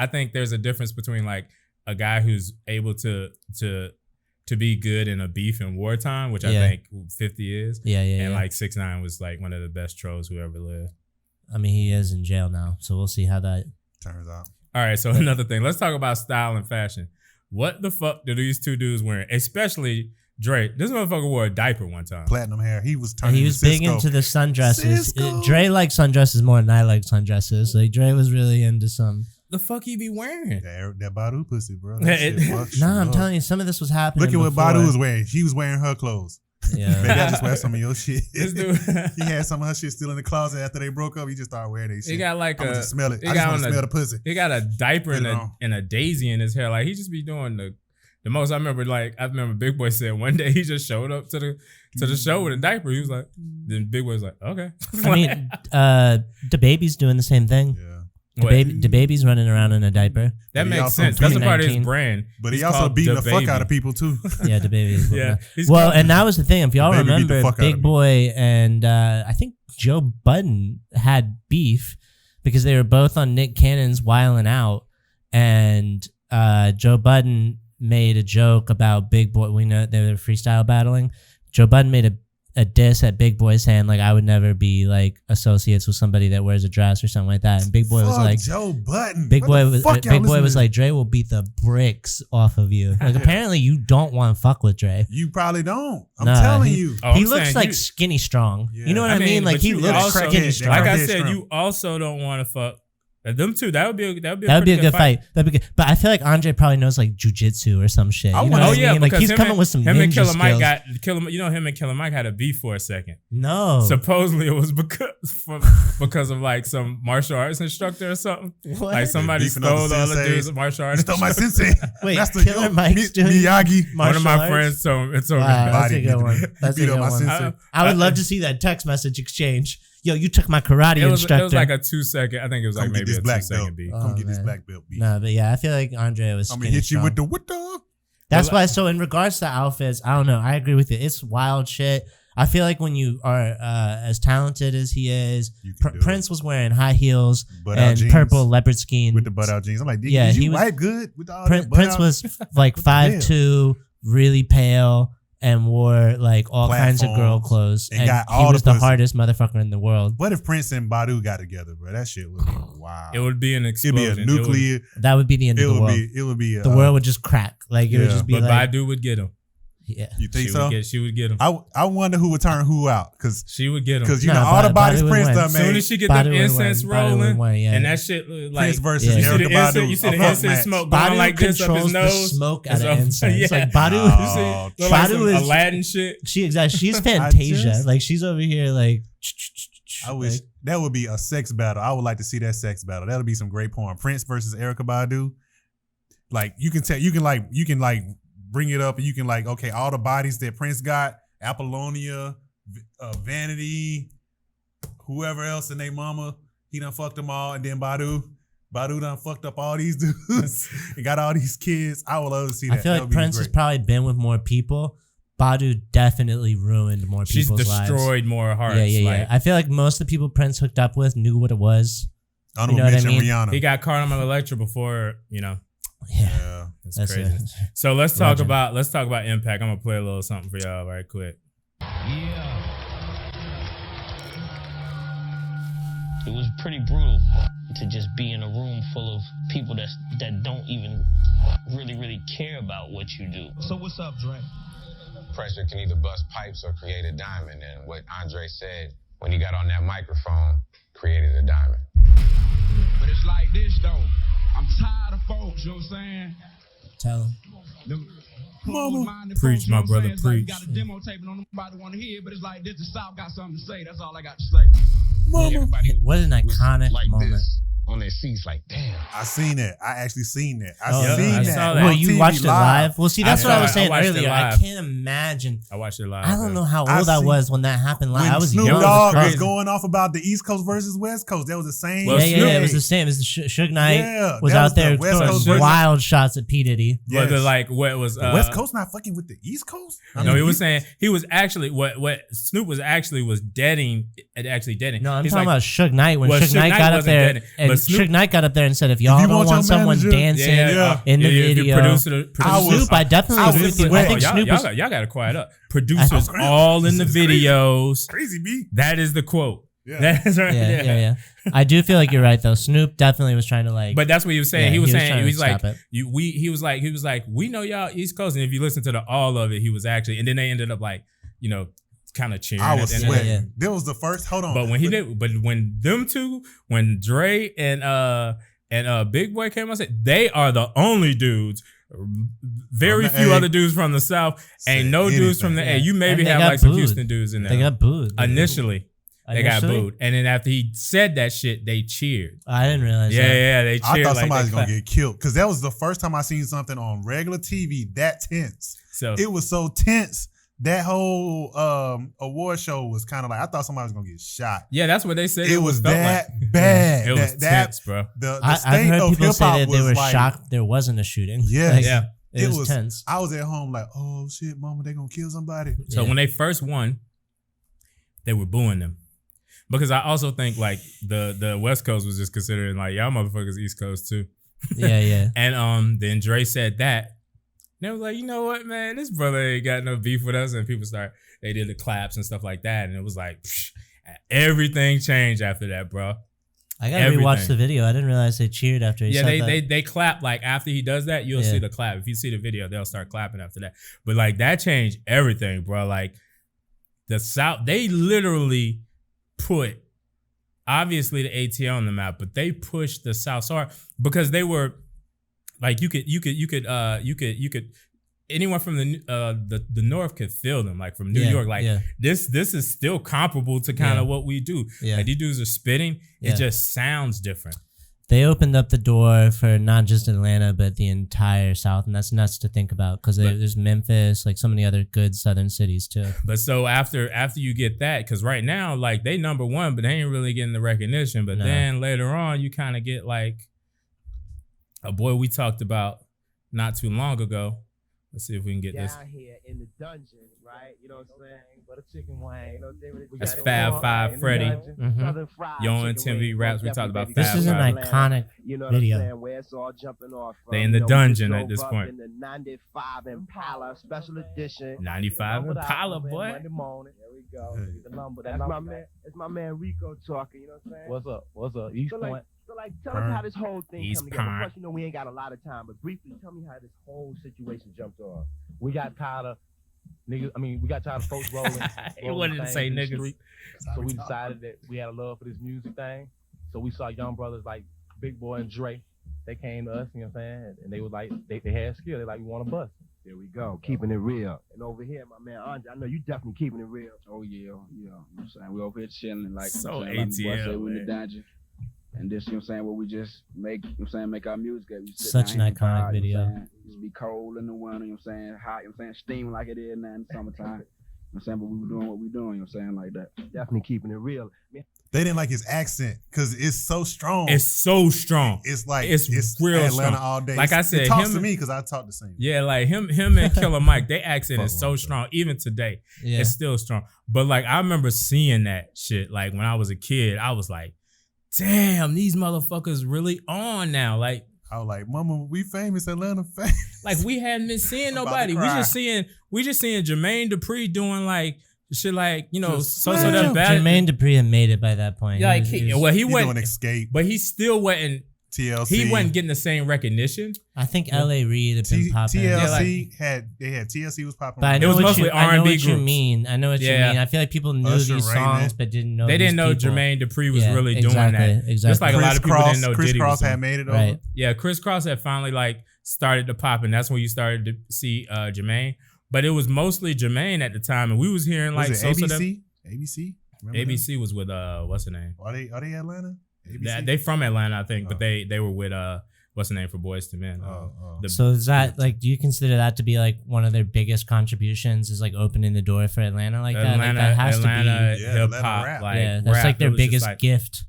think there's a difference between like a guy who's able to be good in a beef in wartime, which I think 50 is. And like 6ix9ine was like one of the best trolls who ever lived. I mean, he is in jail now, so we'll see how that turns out. All right, so another thing. Let's talk about style and fashion. What the fuck do these two dudes wearing? Especially Dre. This motherfucker wore a diaper one time. Platinum hair. He was big into the sundresses. Dre likes sundresses more than I like sundresses. Like Dre was really into some. The fuck he be wearing? That Badu pussy, bro. I'm telling you, some of this was happening. Look at what Badu was wearing. She was wearing her clothes. Yeah. Maybe I just wear some of your shit. This dude, he had some of her shit still in the closet after they broke up. He just started wearing that shit. He got like I just smell it. I just want to smell the pussy. He got a diaper and a daisy in his hair. Like he just be doing the most. I remember Big Boy said one day he just showed up to the show with a diaper. He was like, then Big Boy was like, okay. I mean, the baby's doing the same thing. Yeah. The baby's running around in a diaper. That makes sense. That's a part of his brand. But he also beating the fuck out of people too. Yeah, the baby. Yeah. Well, and that was the thing. If y'all remember, Big Boy and I think Joe Budden had beef because they were both on Nick Cannon's Wildin' Out, and Joe Budden made a joke about Big Boy. We know they were freestyle battling. Joe Budden made a diss at Big Boy saying like I would never be like associates with somebody that wears a dress or something like that, and Big Boy was like Joe Budden. Big Boy was like Dre will beat the bricks off of you. Like apparently you don't want to fuck with Dre. You probably don't. I'm telling you. He looks like skinny strong. Yeah. You know what I mean? Like he looks skinny strong. Like I said, you also don't want to fuck. Them two, that would be a good fight. That'd be good. But I feel like Andre probably knows like jujitsu or some shit. You know what I mean? Like he's coming with some ninja skills. Him and Killer Mike had a beef for a second. No. Supposedly it was because of like some martial arts instructor or something. What? Like somebody stole the other dude's martial arts. Stole my sensei. Wait, that's the Killer Mike's doing Miyagi. One of my friends told me. Wow, that's a good one. That's a good one. I would love to see that text message exchange. Yo, you took my karate instructor. It was like a 2-second. I think it was like maybe a 2-second beat. Come get this black belt beat. No, but yeah, I feel like Andre was. I'm gonna hit you with the. That's why. So in regards to outfits, I don't know. I agree with you. It's wild shit. I feel like when you are as talented as he is, Prince was wearing high heels and purple leopard skin with the butt out jeans. I'm like, yeah, he was white good with all that. Prince was like 5'2", really pale. And wore like all kinds of girl clothes, and he was the hardest motherfucker in the world. What if Prince and Badu got together, bro? That shit would be wild. It would be an explosion. It'd be a nuclear. That would be the end of the world. It would be. The world would just crack. Like it would just be. But like, Badu would get him. Yeah, you think so? She would get him. I wonder who would turn who out because she would get him. Because you know all the bodies Prince done made. As soon as she get the incense rolling, and that shit like Prince versus Erykah Badu. You see the incense smoke going like this up his nose. Smoke out of incense. Like Badu, Badu is Aladdin shit. She's Fantasia. Like she's over here like. I wish that would be a sex battle. I would like to see that sex battle. That'll be some great porn. Prince versus Erykah Badu. Like you can bring it up and you can like, okay, all the bodies that Prince got, Apollonia, Vanity, whoever else and they mama, he done fucked them all. And then Badu done fucked up all these dudes and got all these kids. I would love to see that. I feel like Prince has probably been with more people, Badu definitely ruined more She's people's lives. She's destroyed more hearts. Yeah. I feel like most of the people Prince hooked up with knew what it was. You know what I mean? Rihanna. He got caught on the Electra before, Yeah. That's crazy. So let's talk about Impact. I'm gonna play a little something for y'all right quick. Yeah. It was pretty brutal to just be in a room full of people that don't even really care about what you do. So what's up, Dre? Pressure can either bust pipes or create a diamond, and what Andre said when he got on that microphone created a diamond. But it's like this though. I'm tired of folks, you know what I'm saying? Tell him. Mama. Preach, my brother, preach. Got a demo tape and nobody want to hear it, but it's like this, the South got something to say. That's all I got to say. Mama. What an iconic moment. This, on their seats, like, damn. I seen it. I actually seen that. I saw that. Well, you watched it live? Well, see, that's what I was saying earlier. I can't imagine. I watched it live. I don't know how old I was when that happened live. When I was Snoop young. Dogg was going off about the East Coast versus West Coast. That was the same. Well, yeah, it was the same. It was Suge Knight was out there throwing wild shots at P. Diddy. Yes. But what was West Coast not fucking with the East Coast? No, he was saying he was actually what Snoop was deading. No, I'm talking about Suge Knight when Suge Knight got up there and Suge Knight got up there and said, "If y'all don't want someone dancing in the video, Snoop, I definitely agree with you. I think Snoop y'all got to quiet up. Producers all in the videos. Crazy beat. That is the quote. Yeah. That is right. Yeah. I do feel like you're right though. Snoop definitely was trying to like. But that's what he was saying. He was like, we know y'all East Coast, and if you listen to all of it, he was actually, and then they ended up like, kind of cheering. I was sweating. Yeah. That was the first. Hold on. But when them two, when Dre and Big Boy came on, said they are the only dudes. Very few other dudes from the South. Ain't no dudes from the A. You maybe have like some Houston dudes in there. They got booed. Initially. They got booed. And then after he said that shit, they cheered. I didn't realize that. Yeah, they cheered. I thought somebody was going to get killed. Because that was the first time I seen something on regular TV that tense. So it was so tense. That whole award show was kind of like, I thought somebody was going to get shot. Yeah, that's what they said. It was that bad. It was tense, bro. I've heard people say that they were shocked there wasn't a shooting. Yeah. It was tense. I was at home like, oh shit, mama, they going to kill somebody. So when they first won, they were booing them. Because I also think like the West Coast was just considering like, y'all motherfuckers East Coast too. Yeah. And then Dre said that. And they was like, you know what, man, this brother ain't got no beef with us. And people they did the claps and stuff like that. And it was like, everything changed after that, bro. I gotta rewatch the video. I didn't realize they cheered after he said that. They clap like after he does that, you'll see the clap. If you see the video, they'll start clapping after that. But like that changed everything, bro. Like the South, they literally put obviously the ATL on the map, but they pushed the South so hard because they were like you could anyone from the North could feel them, like from New York. Like this is still comparable to kind of what we do. Yeah. Like these dudes are spitting. It just sounds different. They opened up the door for not just Atlanta, but the entire South. And that's nuts to think about because there's Memphis, like so many other good Southern cities too. But so after you get that, because right now, like they number one, but they ain't really getting the recognition. But then later on, you kind of get like a boy we talked about not too long ago. Let's see if we can get this. Down here in the dungeon, right? You know what I'm saying? But a chicken wing. That's Fab Five Freddy. Yo and Tim V Raps. We talked about Fab Five. This is an iconic video. Where it's all jumping off from. They in the dungeon at this point. In the 95 Impala special edition. 95 Impala, boy. Monday morning. There we go. That's my man. It's my man Rico talking. You know what I'm saying? What's up? East Point. So like, tell us how this whole thing come together. Of course, we ain't got a lot of time, but briefly, tell me how this whole situation jumped off. We got tired of niggas. I mean, we got tired of folks rolling. You wanted to say niggas. So we decided that we had a love for this music thing. So we saw young brothers like Big Boy and Dre. They came to us, you know what I'm saying? And they was like, they had skill. They like, we want a bus. There we go, keeping it real. And over here, my man Andre, I know you definitely keeping it real. Oh yeah. You know what I'm saying? We over here chilling like so ATL, we in the dungeon. And this, you know what I'm saying, where we just make, you know what I'm saying, make our music. We such an iconic video. Just be cold in the winter, you know what I'm saying, hot, you know what I'm saying, steaming like it is now in the summertime. I'm saying, but we were doing what we doing, you know what I'm saying, like that. Definitely keeping it real. They didn't like his accent because it's so strong. It's so strong. It's like it's real Atlanta strong. all day. Like I said, it talks to me because I talk the same. Yeah, like him and Killer Mike, their accent is so strong. Even today, it's still strong. But like I remember seeing that shit. Like when I was a kid, I was like, damn, these motherfuckers really on now. Like I was like, Mama, we famous, Atlanta famous. Like we hadn't been seeing nobody. We just seeing Jermaine Dupri doing like shit, like so that bad. Jermaine Dupri had made it by that point. Yeah, he wasn't Escape, but he still wasn't. TLC. He wasn't getting the same recognition. I think L.A. Reid had been popping. TLC had TLC was popping. But it was mostly R&B I know what groups. you mean. I know what you mean. I feel like people knew Usher, these Raymond. songs, but didn't know. They didn't know people. Jermaine Dupri was really doing that. Exactly. Just like a lot of people didn't know Chris Diddy Cross was had made it over. Right. Yeah, Chris Cross had finally like started to pop, and that's when you started to see Jermaine. But it was mostly Jermaine at the time, and we was hearing like was it ABC? ABC. Remember ABC was with what's the name? Are they Atlanta? They from Atlanta, I think, but they were with what's the name for Boys to Men? So is that like? Do you consider that to be like one of their biggest contributions? Is like opening the door for Atlanta like that? Like that has to be hip hop. Like that's rap. like their biggest gift.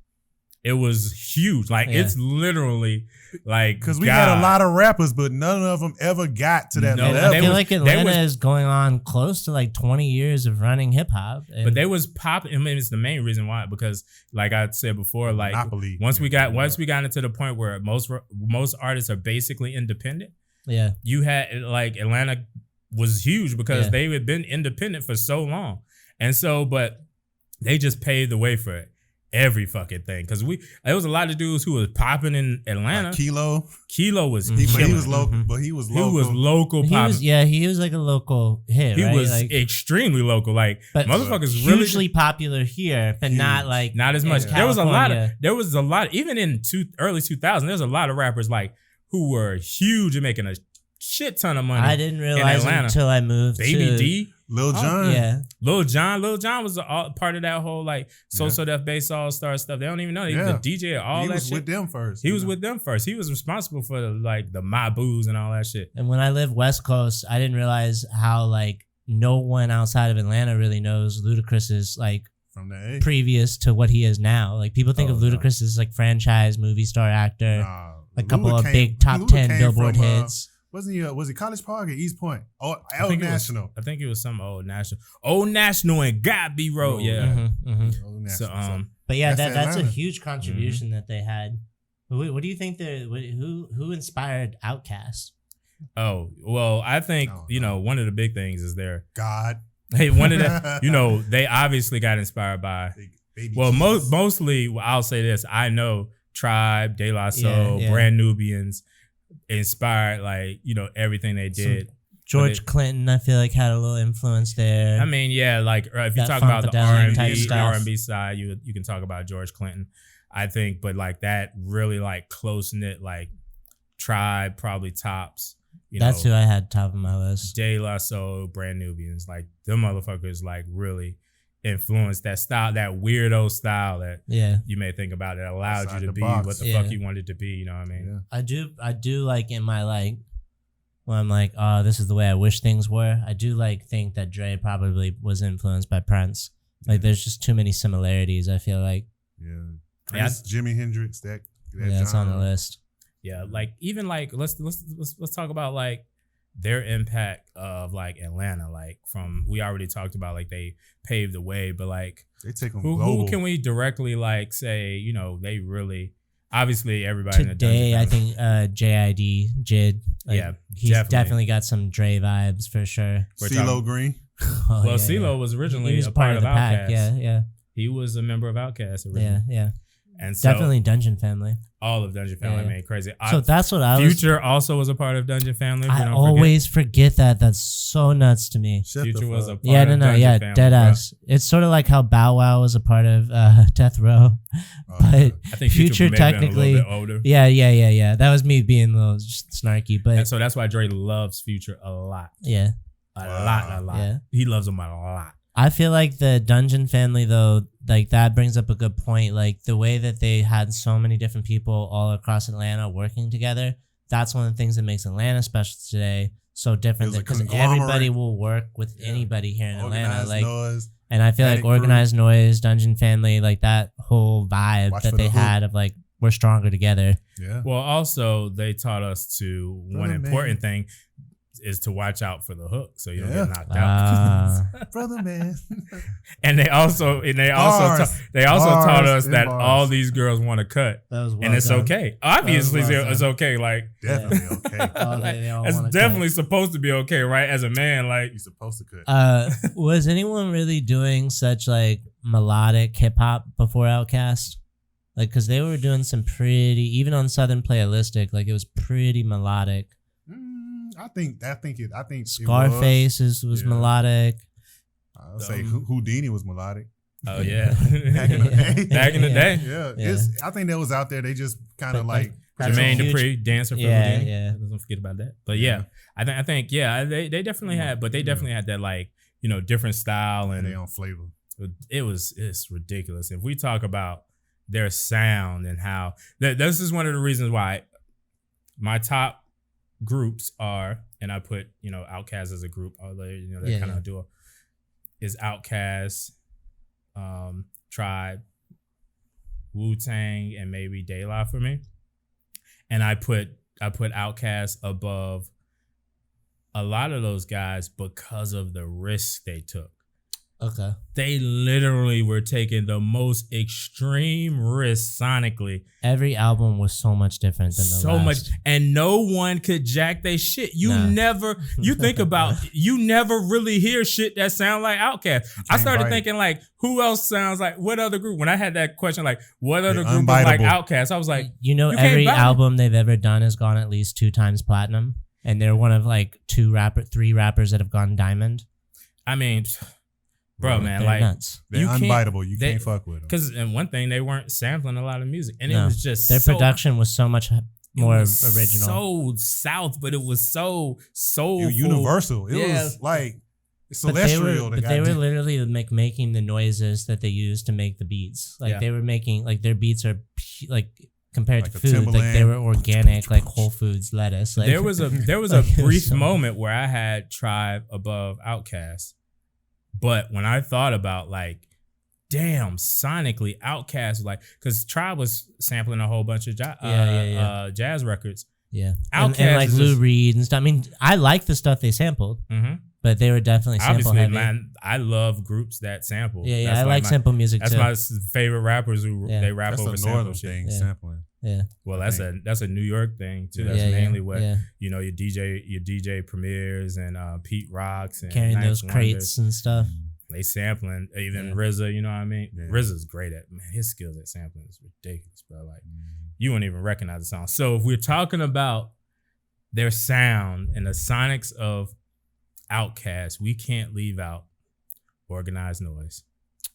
It was huge. Like it's literally like because we had a lot of rappers, but none of them ever got to that level. I feel like Atlanta is going on close to like 20 years of running hip hop. But they was popping. I mean, it's the main reason why, because like I said before, like Monopoly. once we got into the point where most artists are basically independent. Yeah, you had like Atlanta was huge because they had been independent for so long, and so but they just paved the way for it. Every fucking thing, because there was a lot of dudes who was popping in Atlanta. Like Kilo was he was local, but he was local. He was local popping. He was like a local hit. He right? was like, extremely local. Like but motherfuckers hugely really popular here, but not as much. There was a lot. Even in early 2000, there's a lot of rappers like who were huge and making a shit ton of money. I didn't realize until I moved. Baby D. Lil Jon. Lil Jon was part of that whole like So Def Bass All Star stuff. They don't even know. He was the DJ of all that shit. He was with them first. He was with them first. He was responsible for like the Mabus and all that shit. And when I lived West Coast, I didn't realize how like no one outside of Atlanta really knows Ludacris's like from the previous to what he is now. Like people think of Ludacris as like franchise movie star actor. A couple of big top 10 Billboard hits. Wasn't he? Was he College Park or East Point? Oh, Old National. I think it was some Old National. Old National and Godby Road. Old National. So, but yeah, that's a huge contribution that they had. What do you think? Who inspired Outkast? Oh well, I think one of the big things is their God. Hey, one of the they obviously got inspired by. Mostly I'll say this. I know Tribe, De La Soul, Brand Nubians. Inspired like everything they did. George Clinton, I feel like had a little influence there. I mean, like if you talk about the R&B side, you can talk about George Clinton. I think, but like that really like close knit like Tribe probably tops. That's who I had top of my list. De La Soul, Brand Nubians, like them motherfuckers like really influenced that style, that weirdo style that you may think about that allowed outside you to be box. What the fuck you wanted to be, you know what I mean? Yeah. I do like in my like when I'm like, oh, this is the way I wish things were. I do like think that Dre probably was influenced by Prince. Like there's just too many similarities, I feel like. Yeah. Prince, Jimi Hendrix, that it's on the list. Yeah, like even like let's talk about like their impact of like Atlanta, like from we already talked about like they paved the way, but like they take them global. Who can we directly like say they really obviously everybody today? In the I think JID like, he's definitely got some Dre vibes for sure. CeeLo Green. CeeLo was originally a part of Outkast. Yeah. He was a member of Outkast originally. Yeah. And so, definitely Dungeon Family. All of Dungeon Family made crazy. So that's what Future also was a part of Dungeon Family. I always forget that. That's so nuts to me. Future was a part of Dungeon Family. Dead ass. It's sort of like how Bow Wow was a part of Death Row, but I think Future technically, a little bit older. Yeah. That was me being a little snarky, but and so that's why Dre loves Future a lot. Yeah, a lot. Yeah, he loves him a lot. I feel like the Dungeon Family, though, like that brings up a good point. Like the way that they had so many different people all across Atlanta working together, that's one of the things that makes Atlanta special today. so different because everybody will work with anybody here in Atlanta. Like, and I feel like Organized Noize, Dungeon Family, like that whole vibe that they had of like, we're stronger together. Yeah. Well, also they taught us to one important thing is to watch out for the hook so you don't get knocked out. Brother man. And they also taught us that all these girls want to cut. And it's okay. Obviously it's okay. Like definitely okay. It's definitely supposed to be okay, right? As a man, like you're supposed to cut. Was anyone really doing such like melodic hip hop before Outkast? Like, cause they were doing some pretty, even on Southern Playalistic, like it was pretty melodic. I think Scarface was melodic. I would say Houdini was melodic. Oh yeah, back in the day. Yeah. I think that was out there. They just kind of like Jermaine Dupri, dancer for Houdini. Yeah. Don't forget about that. But I think they definitely had, but they definitely had that like different style and their own flavor. It's ridiculous. If we talk about their sound and how this is one of the reasons why my top groups are, and I put Outkast as a group, although that kind of duo is Outkast, Tribe, Wu-Tang, and maybe De La for me. And I put Outkast above a lot of those guys because of the risks they took. Okay. They literally were taking the most extreme risks sonically. Every album was so much different than the last. And no one could jack their shit. You never really hear shit that sound like Outkast. I started thinking like, who else sounds like, what other group? When I had that question, like, what other group is like Outkast? I was like, every album they've ever done has gone at least 2 times platinum. And they're one of like 3 rappers that have gone diamond. I mean... Bro, man, they're like nuts. They're unbiteable. You can't fuck with them. Because and one thing, they weren't sampling a lot of music, and it was just their production was so much more original, so south, but it was so soulful, universal. It was like celestial. But they were literally making the noises that they used to make the beats. Like they were making like their beats are like compared to food, like they were organic, like Whole Foods lettuce. Like, there was a brief moment where I had Tribe above Outkast. But when I thought about like, damn, sonically, Outkast, like, because Tribe was sampling a whole bunch of jazz records. Yeah. Outkast and like Lou Reed and stuff. I mean, I like the stuff they sampled, but they were definitely sample heavy. Man, I love groups that sample. Yeah, yeah. I like sample music too. That's my favorite rappers who they rap over sample shit. Sampling. Yeah. Well, that's a New York thing too. That's mainly what your DJ Premiers and Pete Rocks and carrying those crates and stuff. They sampling even RZA. You know what I mean? Yeah. RZA's great at his skills at sampling is ridiculous, bro. Like you won't even recognize the song. So if we're talking about their sound and the sonics of Outkast, we can't leave out Organized Noize.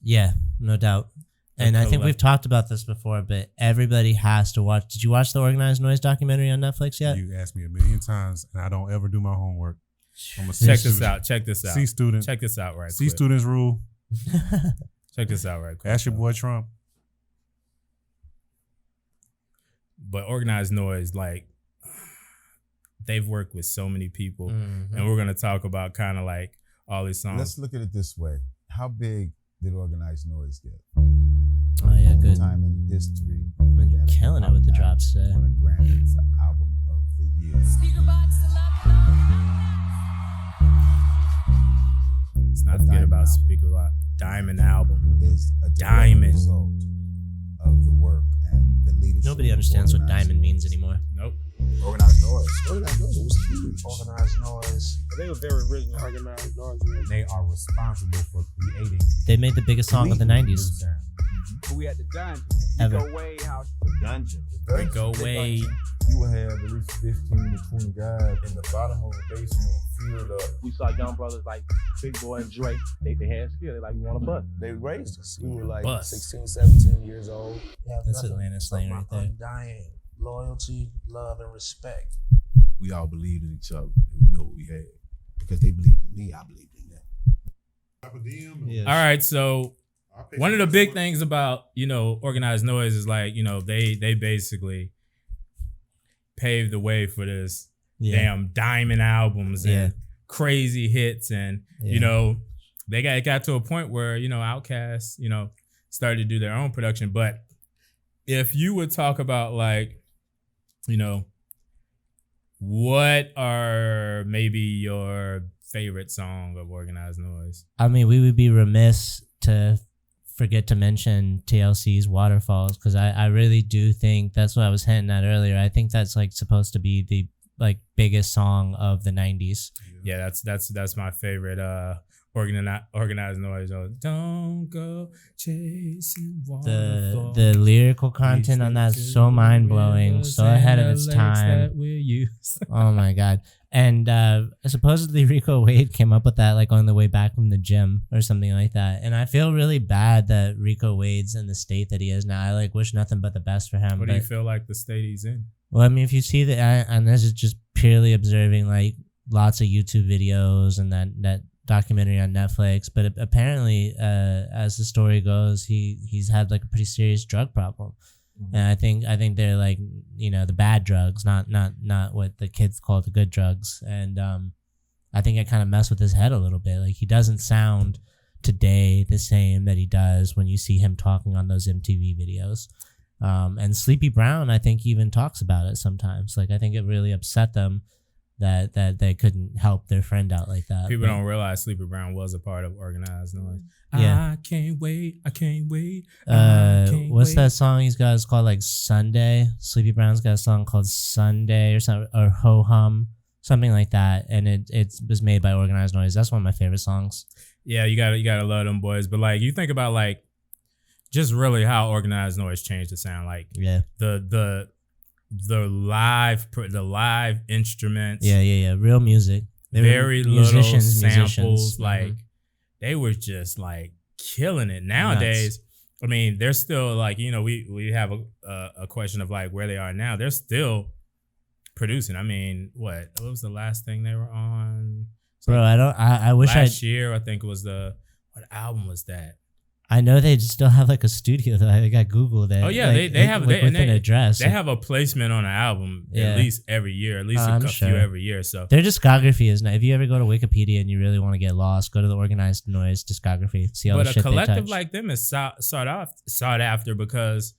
Yeah, no doubt. And I think we've talked about this before, but everybody has to watch. Did you watch the Organized Noize documentary on Netflix yet? You asked me a million times, and I don't ever do my homework. I'm a Check this out. C student. Check this out right C quick. students rule. Check this out right quick. Ask your boy Trump. But Organized Noize, like, they've worked with so many people, and we're going to talk about kind of like all these songs. Let's look at it this way. How big did Organized Noize get? Oh yeah, good time in history. Man, you're killing it with the drops today. Won a Grammy for Album of the Year. Let's not forget about Speaker Box. Diamond album is a diamond result of the work and the leadership. Nobody understands what diamond means anymore. Nope. Organized Noize was huge. Organized Noize. They were very original. Organized Noize. They are responsible for creating. They made the biggest song of the 90s. We at the dungeon. Ever. Go way house. Dungeon. Go way. You will have at least 15 to 20 guys in the bottom of the basement filled up. We saw young brothers like Big Boy and Dre. They had skill. They like, we want to bust. They raised us. We were like Bust. 16, 17 years old. That's Atlanta slang right there. Undying loyalty, love, and respect. We all believed in each other. We knew what we had. Because they believed in me, I believed in them. Yes. All right, so one of the big things about, Organized Noize is like, they basically paved the way for this damn diamond albums and crazy hits, and you know, it got to a point where, you know, Outkast, you know, started to do their own production. But if you would talk about, like, you know, what are maybe your favorite song of Organized Noize? I mean, we would be remiss to forget to mention TLC's Waterfalls, because I really do think that's what I was hinting at earlier. I think that's like supposed to be the like biggest song of the 90s. Yeah, that's my favorite Organized Noize. Don't go chasing waterfalls. The lyrical content on that is so mind blowing, so ahead of its time. Oh my god! And supposedly Rico Wade came up with that like on the way back from the gym or something like that. And I feel really bad that Rico Wade's in the state that he is now. I like wish nothing but the best for him. What do you feel like the state he's in? Well, I mean, if you see and this is just purely observing like lots of YouTube videos and that documentary on Netflix, but apparently, as the story goes, he's had like a pretty serious drug problem, and I think they're like, you know, the bad drugs, not what the kids call the good drugs, and I think it kind of messed with his head a little bit. Like, he doesn't sound today the same that he does when you see him talking on those MTV videos. And Sleepy Brown, I think, even talks about it sometimes. Like, I think it really upset them that they couldn't help their friend out like that. People don't realize Sleepy Brown was a part of Organized Noize. Yeah. I can't wait. What's that song he's got? It's called like Sunday. Sleepy Brown's got a song called Sunday or something, or Ho Hum, something like that. And it was made by Organized Noize. That's one of my favorite songs. Yeah, you gotta love them boys. But like, you think about like just really how Organized Noize changed the sound. Like the live instruments. Yeah. Real music. They very little samples. Musicians. Like, they were just like killing it. Nowadays, I mean, they're still like, you know, we have a question of like where they are now. They're still producing. I mean, what was the last thing they were on? Bro, I wish last year, I think it was what album was that? I know they still have like a studio that I got Googled that. Oh yeah, like, they have like, an address. They have a placement on an album at least every year, at least a few every year. So their discography is nice. If you ever go to Wikipedia and you really want to get lost, go to the Organized Noize discography. See all the shit they touch. But a collective like them is sought after because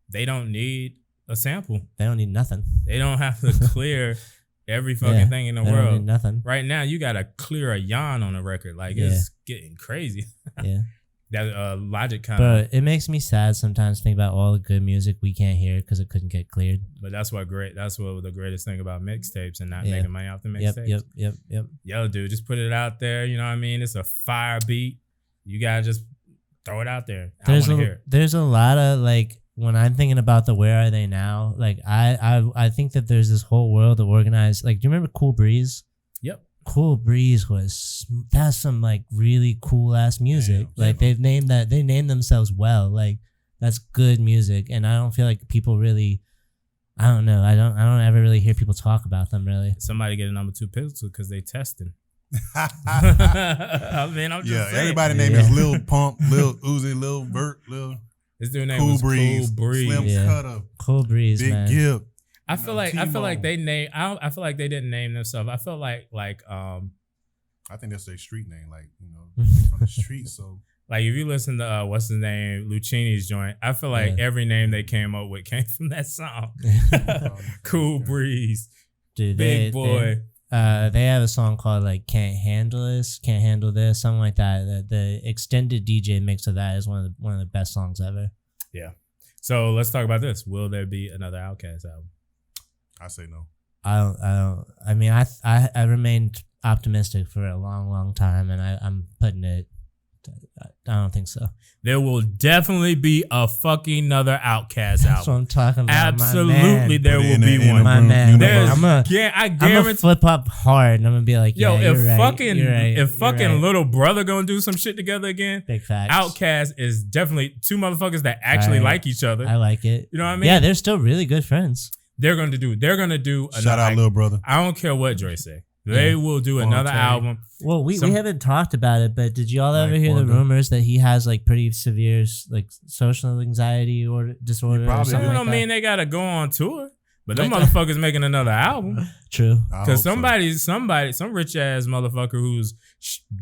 they don't need a sample. They don't need nothing. They don't have to clear every fucking thing in the world. Don't need nothing. Right now, you gotta clear a yawn on a record. Like, it's getting crazy. Yeah. That Logic kind of. But it makes me sad sometimes to think about all the good music we can't hear because it couldn't get cleared. But that's what the greatest thing about mixtapes and not making money off the mixtapes. Yep. Yo, dude, just put it out there. You know what I mean? It's a fire beat. You gotta just throw it out there. I want to hear it. There's a lot of like, when I'm thinking about the Where Are They Now, like I think that there's this whole world of Organized. Like, do you remember Cool Breeze? Yep. Cool Breeze that's some like really cool ass music. Like they named themselves well. Like, that's good music, and I don't feel like people really. I don't know. I don't ever really hear people talk about them really. Somebody get a number 2 pistol because they testing. I mean, I'm just saying. Everybody name is Lil Pump, Lil Uzi, Lil Vert, Lil. This dude name was Cool Breeze, Slim Cutter, Cool Breeze, Big man. Gip. I feel like they name. I feel like they didn't name themselves. I feel like I think that's their street name, like, you know, from the street. So like, if you listen to what's his name, Lucchini's joint, I feel like every name they came up with came from that song. Cool Breeze, dude, Big Boy. They have a song called like Can't Handle This, something like that. The extended DJ mix of that is one of the best songs ever. Yeah. So let's talk about this. Will there be another Outkast album? I say no. I don't. I mean, I remained optimistic for a long time, and I'm putting it. I don't think so. There will definitely be a fucking another Outkast album. That's what I'm talking about. Absolutely, there will be one. My man. I guarantee. I'm gonna flip up hard, and I'm gonna be like, yo, yeah, if fucking Little Brother gonna do some shit together again, big facts. Outkast is definitely 2 motherfuckers that actually like each other. I like it. You know what I mean? Yeah, they're still really good friends. They're gonna do. Shout out, Little Brother. I don't care what Dre say. They will do another album. Well, we haven't talked about it, but did y'all ever hear the rumors that he has like pretty severe like social anxiety or disorder? Probably. Or something I like don't mean they gotta go on tour, But them motherfuckers making another album. True. Because some rich ass motherfucker who's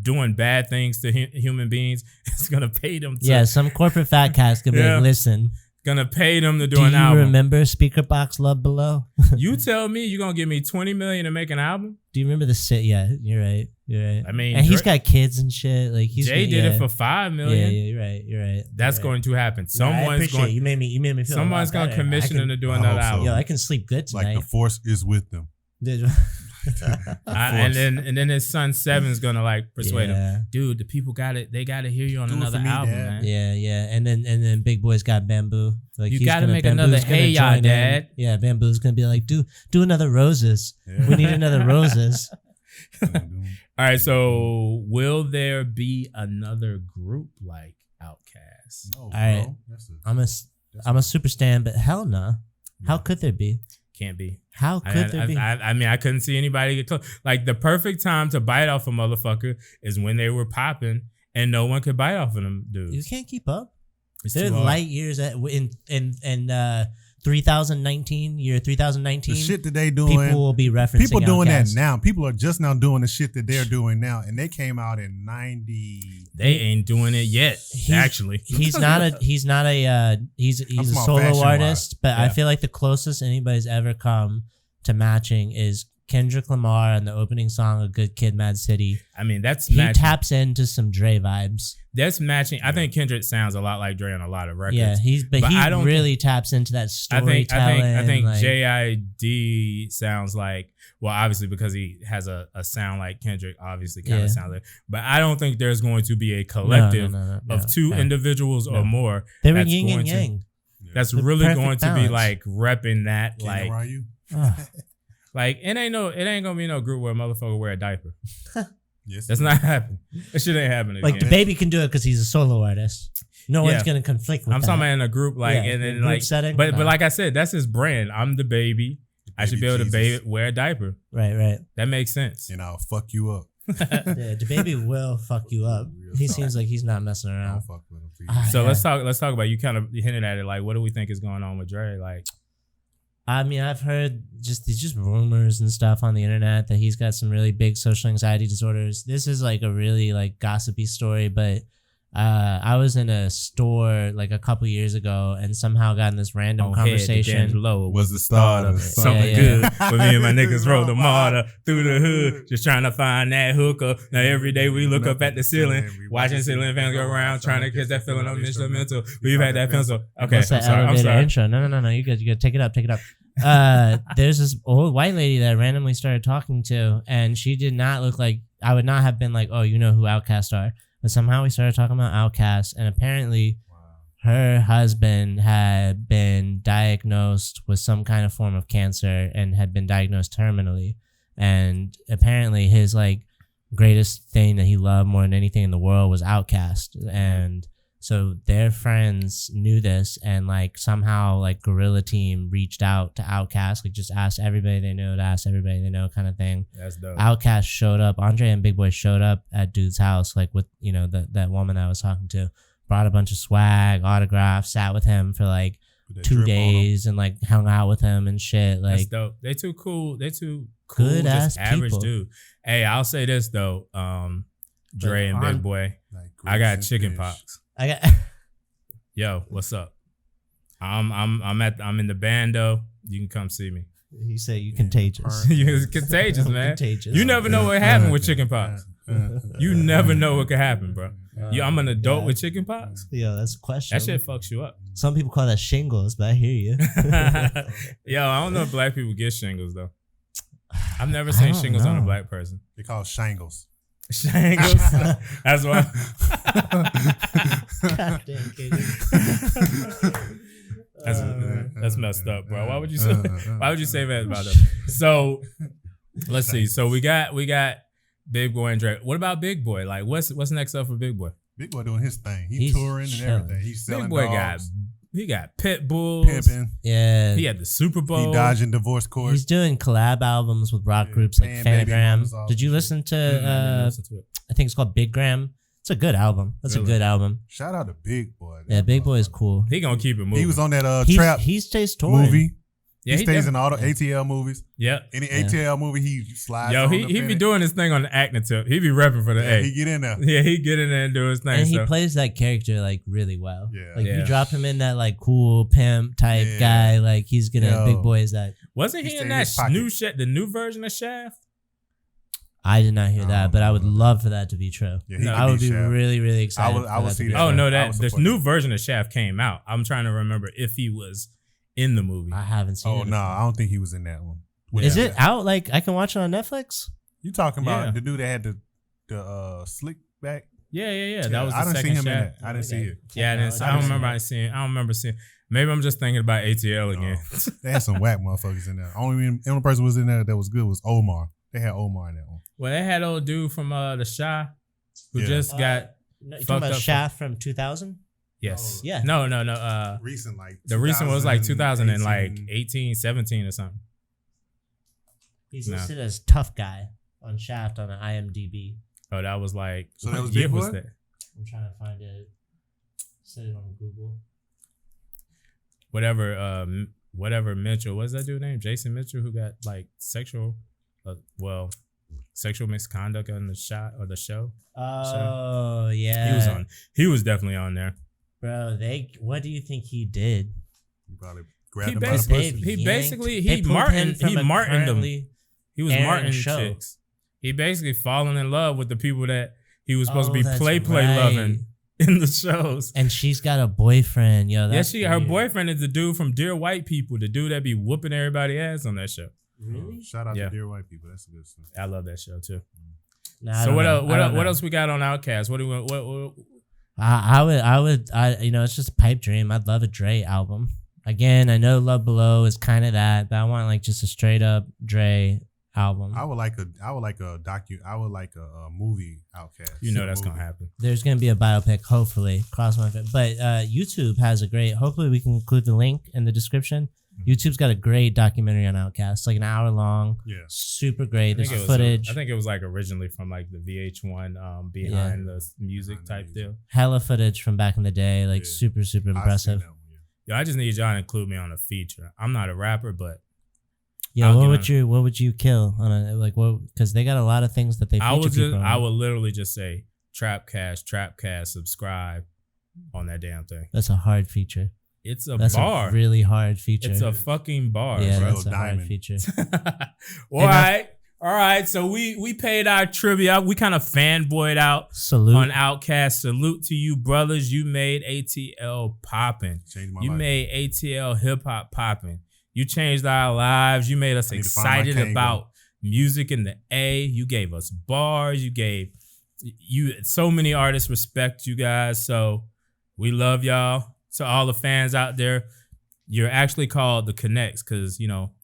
doing bad things to human beings is gonna pay them. Some corporate fat cats could be like, listen. Gonna pay them to do an album. Do you remember Speaker Box Love Below? You tell me you're gonna give me $20 million to make an album? Do you remember the sit? Yeah, you're right. I mean, and he's got kids and shit. Like Jay did it for $5 million. Yeah, you're right. That's going to happen. Someone's going. You made me feel. Someone's gonna commission him to do another album. Yo, I can sleep good tonight. Like the force is with them. And then his son Seven's gonna like persuade him, dude. The people got it. They got to hear you on another album, man. Yeah. And then Big Boy's got Bamboo. Like you got to make another Hey Ya Dad. Yeah, Bamboo's gonna be like, do another Roses. Yeah. We need another Roses. All right. So will there be another group like Outkast? No, all right. I'm a super stan, but hell no. How could there be? Can't be. How could there be? I mean, I couldn't see anybody get close. Like the perfect time to bite off a motherfucker is when they were popping and no one could bite off of them, dude. You can't keep up. They're light years in 2019. Year 2019. The shit that they doing. People will be referencing. People doing Outkast. that now. People are just now doing the shit that they're doing now, and they came out in 90. They ain't doing it yet. Actually, he's a solo artist, but I feel like the closest anybody's ever come to matching is Kendrick Lamar and the opening song of Good Kid, Mad City. I mean, he taps into some Dre vibes. That's matching. I think Kendrick sounds a lot like Dre on a lot of records. Yeah, he really taps into that storytelling. I think J.I.D. sounds like, well, obviously because he has a sound like Kendrick, obviously kind of sounds like. But I don't think there's going to be a collective of two individuals or more. They were yin and yang. That's really going to be like repping that. Like, are you? Like it ain't gonna be no group where a motherfucker wear a diaper. Yes, that's not happening. That shit ain't happening. Like the baby can do it because he's a solo artist. No one's gonna conflict with. I'm talking about in a group and then like setting. But like I said, that's his brand. I'm the baby. I should be able to wear a diaper. Right. That makes sense. And I'll fuck you up. The baby will fuck you up. He seems like he's not messing around. I'll fuck with him. So let's talk about, you kind of hinted at it, like what do we think is going on with Dre? Like, I mean, I've heard just rumors and stuff on the internet that he's got some really big social anxiety disorders. This is like a really like gossipy story, but I was in a store like a couple years ago and somehow got in this random conversation. D'Angelo was the start of something good. But me and my niggas rolled the martyr through the hood, just trying to find that hooker. Now every day we look up at the ceiling, watching ceiling fans go around, trying to catch that feeling of instrumental. We've had that pencil. Okay, I'm sorry. Intro. No. You good. Take it up. There's this old white lady that I randomly started talking to, and she did not look like, I would not have been like, oh, you know who Outkast are. But somehow we started talking about Outkast, and apparently her husband had been diagnosed with some kind of form of cancer and had been diagnosed terminally. And apparently his like greatest thing that he loved more than anything in the world was Outkast. And so their friends knew this, and like somehow like Guerrilla Team reached out to Outkast, like just asked everybody they know to ask everybody they know kind of thing. That's dope. Outkast showed up. Andre and Big Boy showed up at dude's house, like with, you know, that woman I was talking to, brought a bunch of swag, autographs, sat with him for like 2 days and like hung out with him and shit. Like, that's dope. They too cool. Good ass average people. Dude. Hey, I'll say this though. Dre and Big Boy, I got chicken pox. Yo, what's up? I'm in the band though. You can come see me. You say you contagious. You're contagious, man. Contagious. You never know what happened with chicken pox. You never know what could happen, bro. I'm an adult with chicken pox. Yo, that's a question. That shit fucks you up. Some people call that shingles, but I hear you. Yo, I don't know if black people get shingles though. I've never seen shingles on a black person. They call it shangles. Shangles. That's why. God damn, Katie. That's messed up, bro. Why would you say that about them? So let's see. So we got Big Boy and Dre. What about Big Boy? Like what's next up for Big Boy? Big Boy doing his thing. He's touring and everything. He's selling Big Boy dogs. He got pit bulls. Pimping. Yeah. He had the Super Bowl. He dodging divorce court. He's doing collab albums with rock groups like Fanagram. Did you listen to I think it's called Big Gram? It's a good album. That's a good album. Shout out to Big Boy. Yeah, Big Boy is cool. He gonna keep it moving. He was on that He stays touring. movie. Yeah, he stays in all the ATL movies. Yep. Any ATL movie, he slides. Yo, he be doing his thing on the acting tip. He be repping for the A. He get in there. Yeah, he get in there and do his thing. And he plays that character like really well. Yeah. Like you drop him in that like cool pimp type guy, like he's gonna big boy as that. Wasn't he in that the new version of Shaft? I did not hear that, but I would love for that to be true. Yeah, I would be really, really excited. I would see that. Oh no, this new version of Shaft came out. I'm trying to remember if he was in the movie. I haven't seen it. Oh no, I don't think he was in that one. Is it out? Like I can watch it on Netflix? You talking about the dude that had the slick back? Yeah. That was the I didn't second see him Shaft. in it. I didn't see it. Yeah, I don't remember seeing. Maybe I'm just thinking about ATL again. They had some whack motherfuckers in there. Only person was in there that was good was Omar. They had Omar in that one. Well, they had old dude from The Shy who just got you talking about Shaft from 2000? Yes. Oh, yeah. No. Recent, like the recent was like 2018, 17 or something. He's listed as tough guy on Shaft on IMDb. Oh, that was like. So that was Big Boy? I'm trying to find it. Set it on Google. Whatever Mitchell. What's that dude name? Jason Mitchell, who got like sexual misconduct on the show. Oh yeah. He was definitely on there. Bro, what do you think he did? He probably grabbed him by the pussy. He was Martin chicks. He basically fallen in love with the people that he was supposed to be play loving in the shows. And she's got a boyfriend, yo. Her boyfriend is the dude from Dear White People, the dude that be whooping everybody ass on that show. Really? Shout out to Dear White People. That's a good stuff. I love that show too. So what else we got on Outkast? What do we what I would it's just a pipe dream. I'd love a Dre album. Again, I know Love Below is kind of that, but I want like just a straight up Dre album. I would like a movie Outkast. You know that's gonna happen. There's gonna be a biopic, hopefully. Cross my fingers. But YouTube has a great. Hopefully, we can include the link in the description. YouTube's got a great documentary on Outkast, like an hour long. Yeah, super great. There's footage. I think it was like originally from like the VH1 behind the music type deal. Hella footage from back in the day, like super impressive. Yo, I just need y'all to include me on a feature. I'm not a rapper, but yeah, what would you kill on a because they got a lot of things that they feature I would literally just say Trapkast, subscribe on that damn thing. That's a hard feature. That's a really hard feature. It's a fucking bar. Yeah, bro. that's a hard feature. All right. So we paid our trivia. We kind of fanboyed out Salute on Outkast. Salute to you, brothers. You made ATL popping. You made ATL Hip-Hop popping. You changed our lives. You made us excited about music in the A. You gave us bars. So many artists respect you guys. So we love y'all. To all the fans out there, you're actually called the Connects because,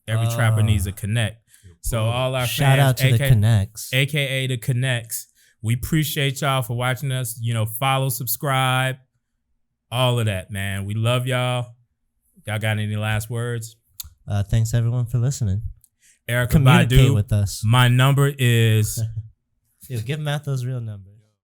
every trapper needs a connect. So all our shout fans, out to the Connects. AKA the Connects. We appreciate y'all for watching us. Follow, subscribe, all of that, man. We love y'all. Y'all got any last words? Thanks everyone for listening. Erykah Communicate Badu, with us. My number is. Give Matt those real numbers.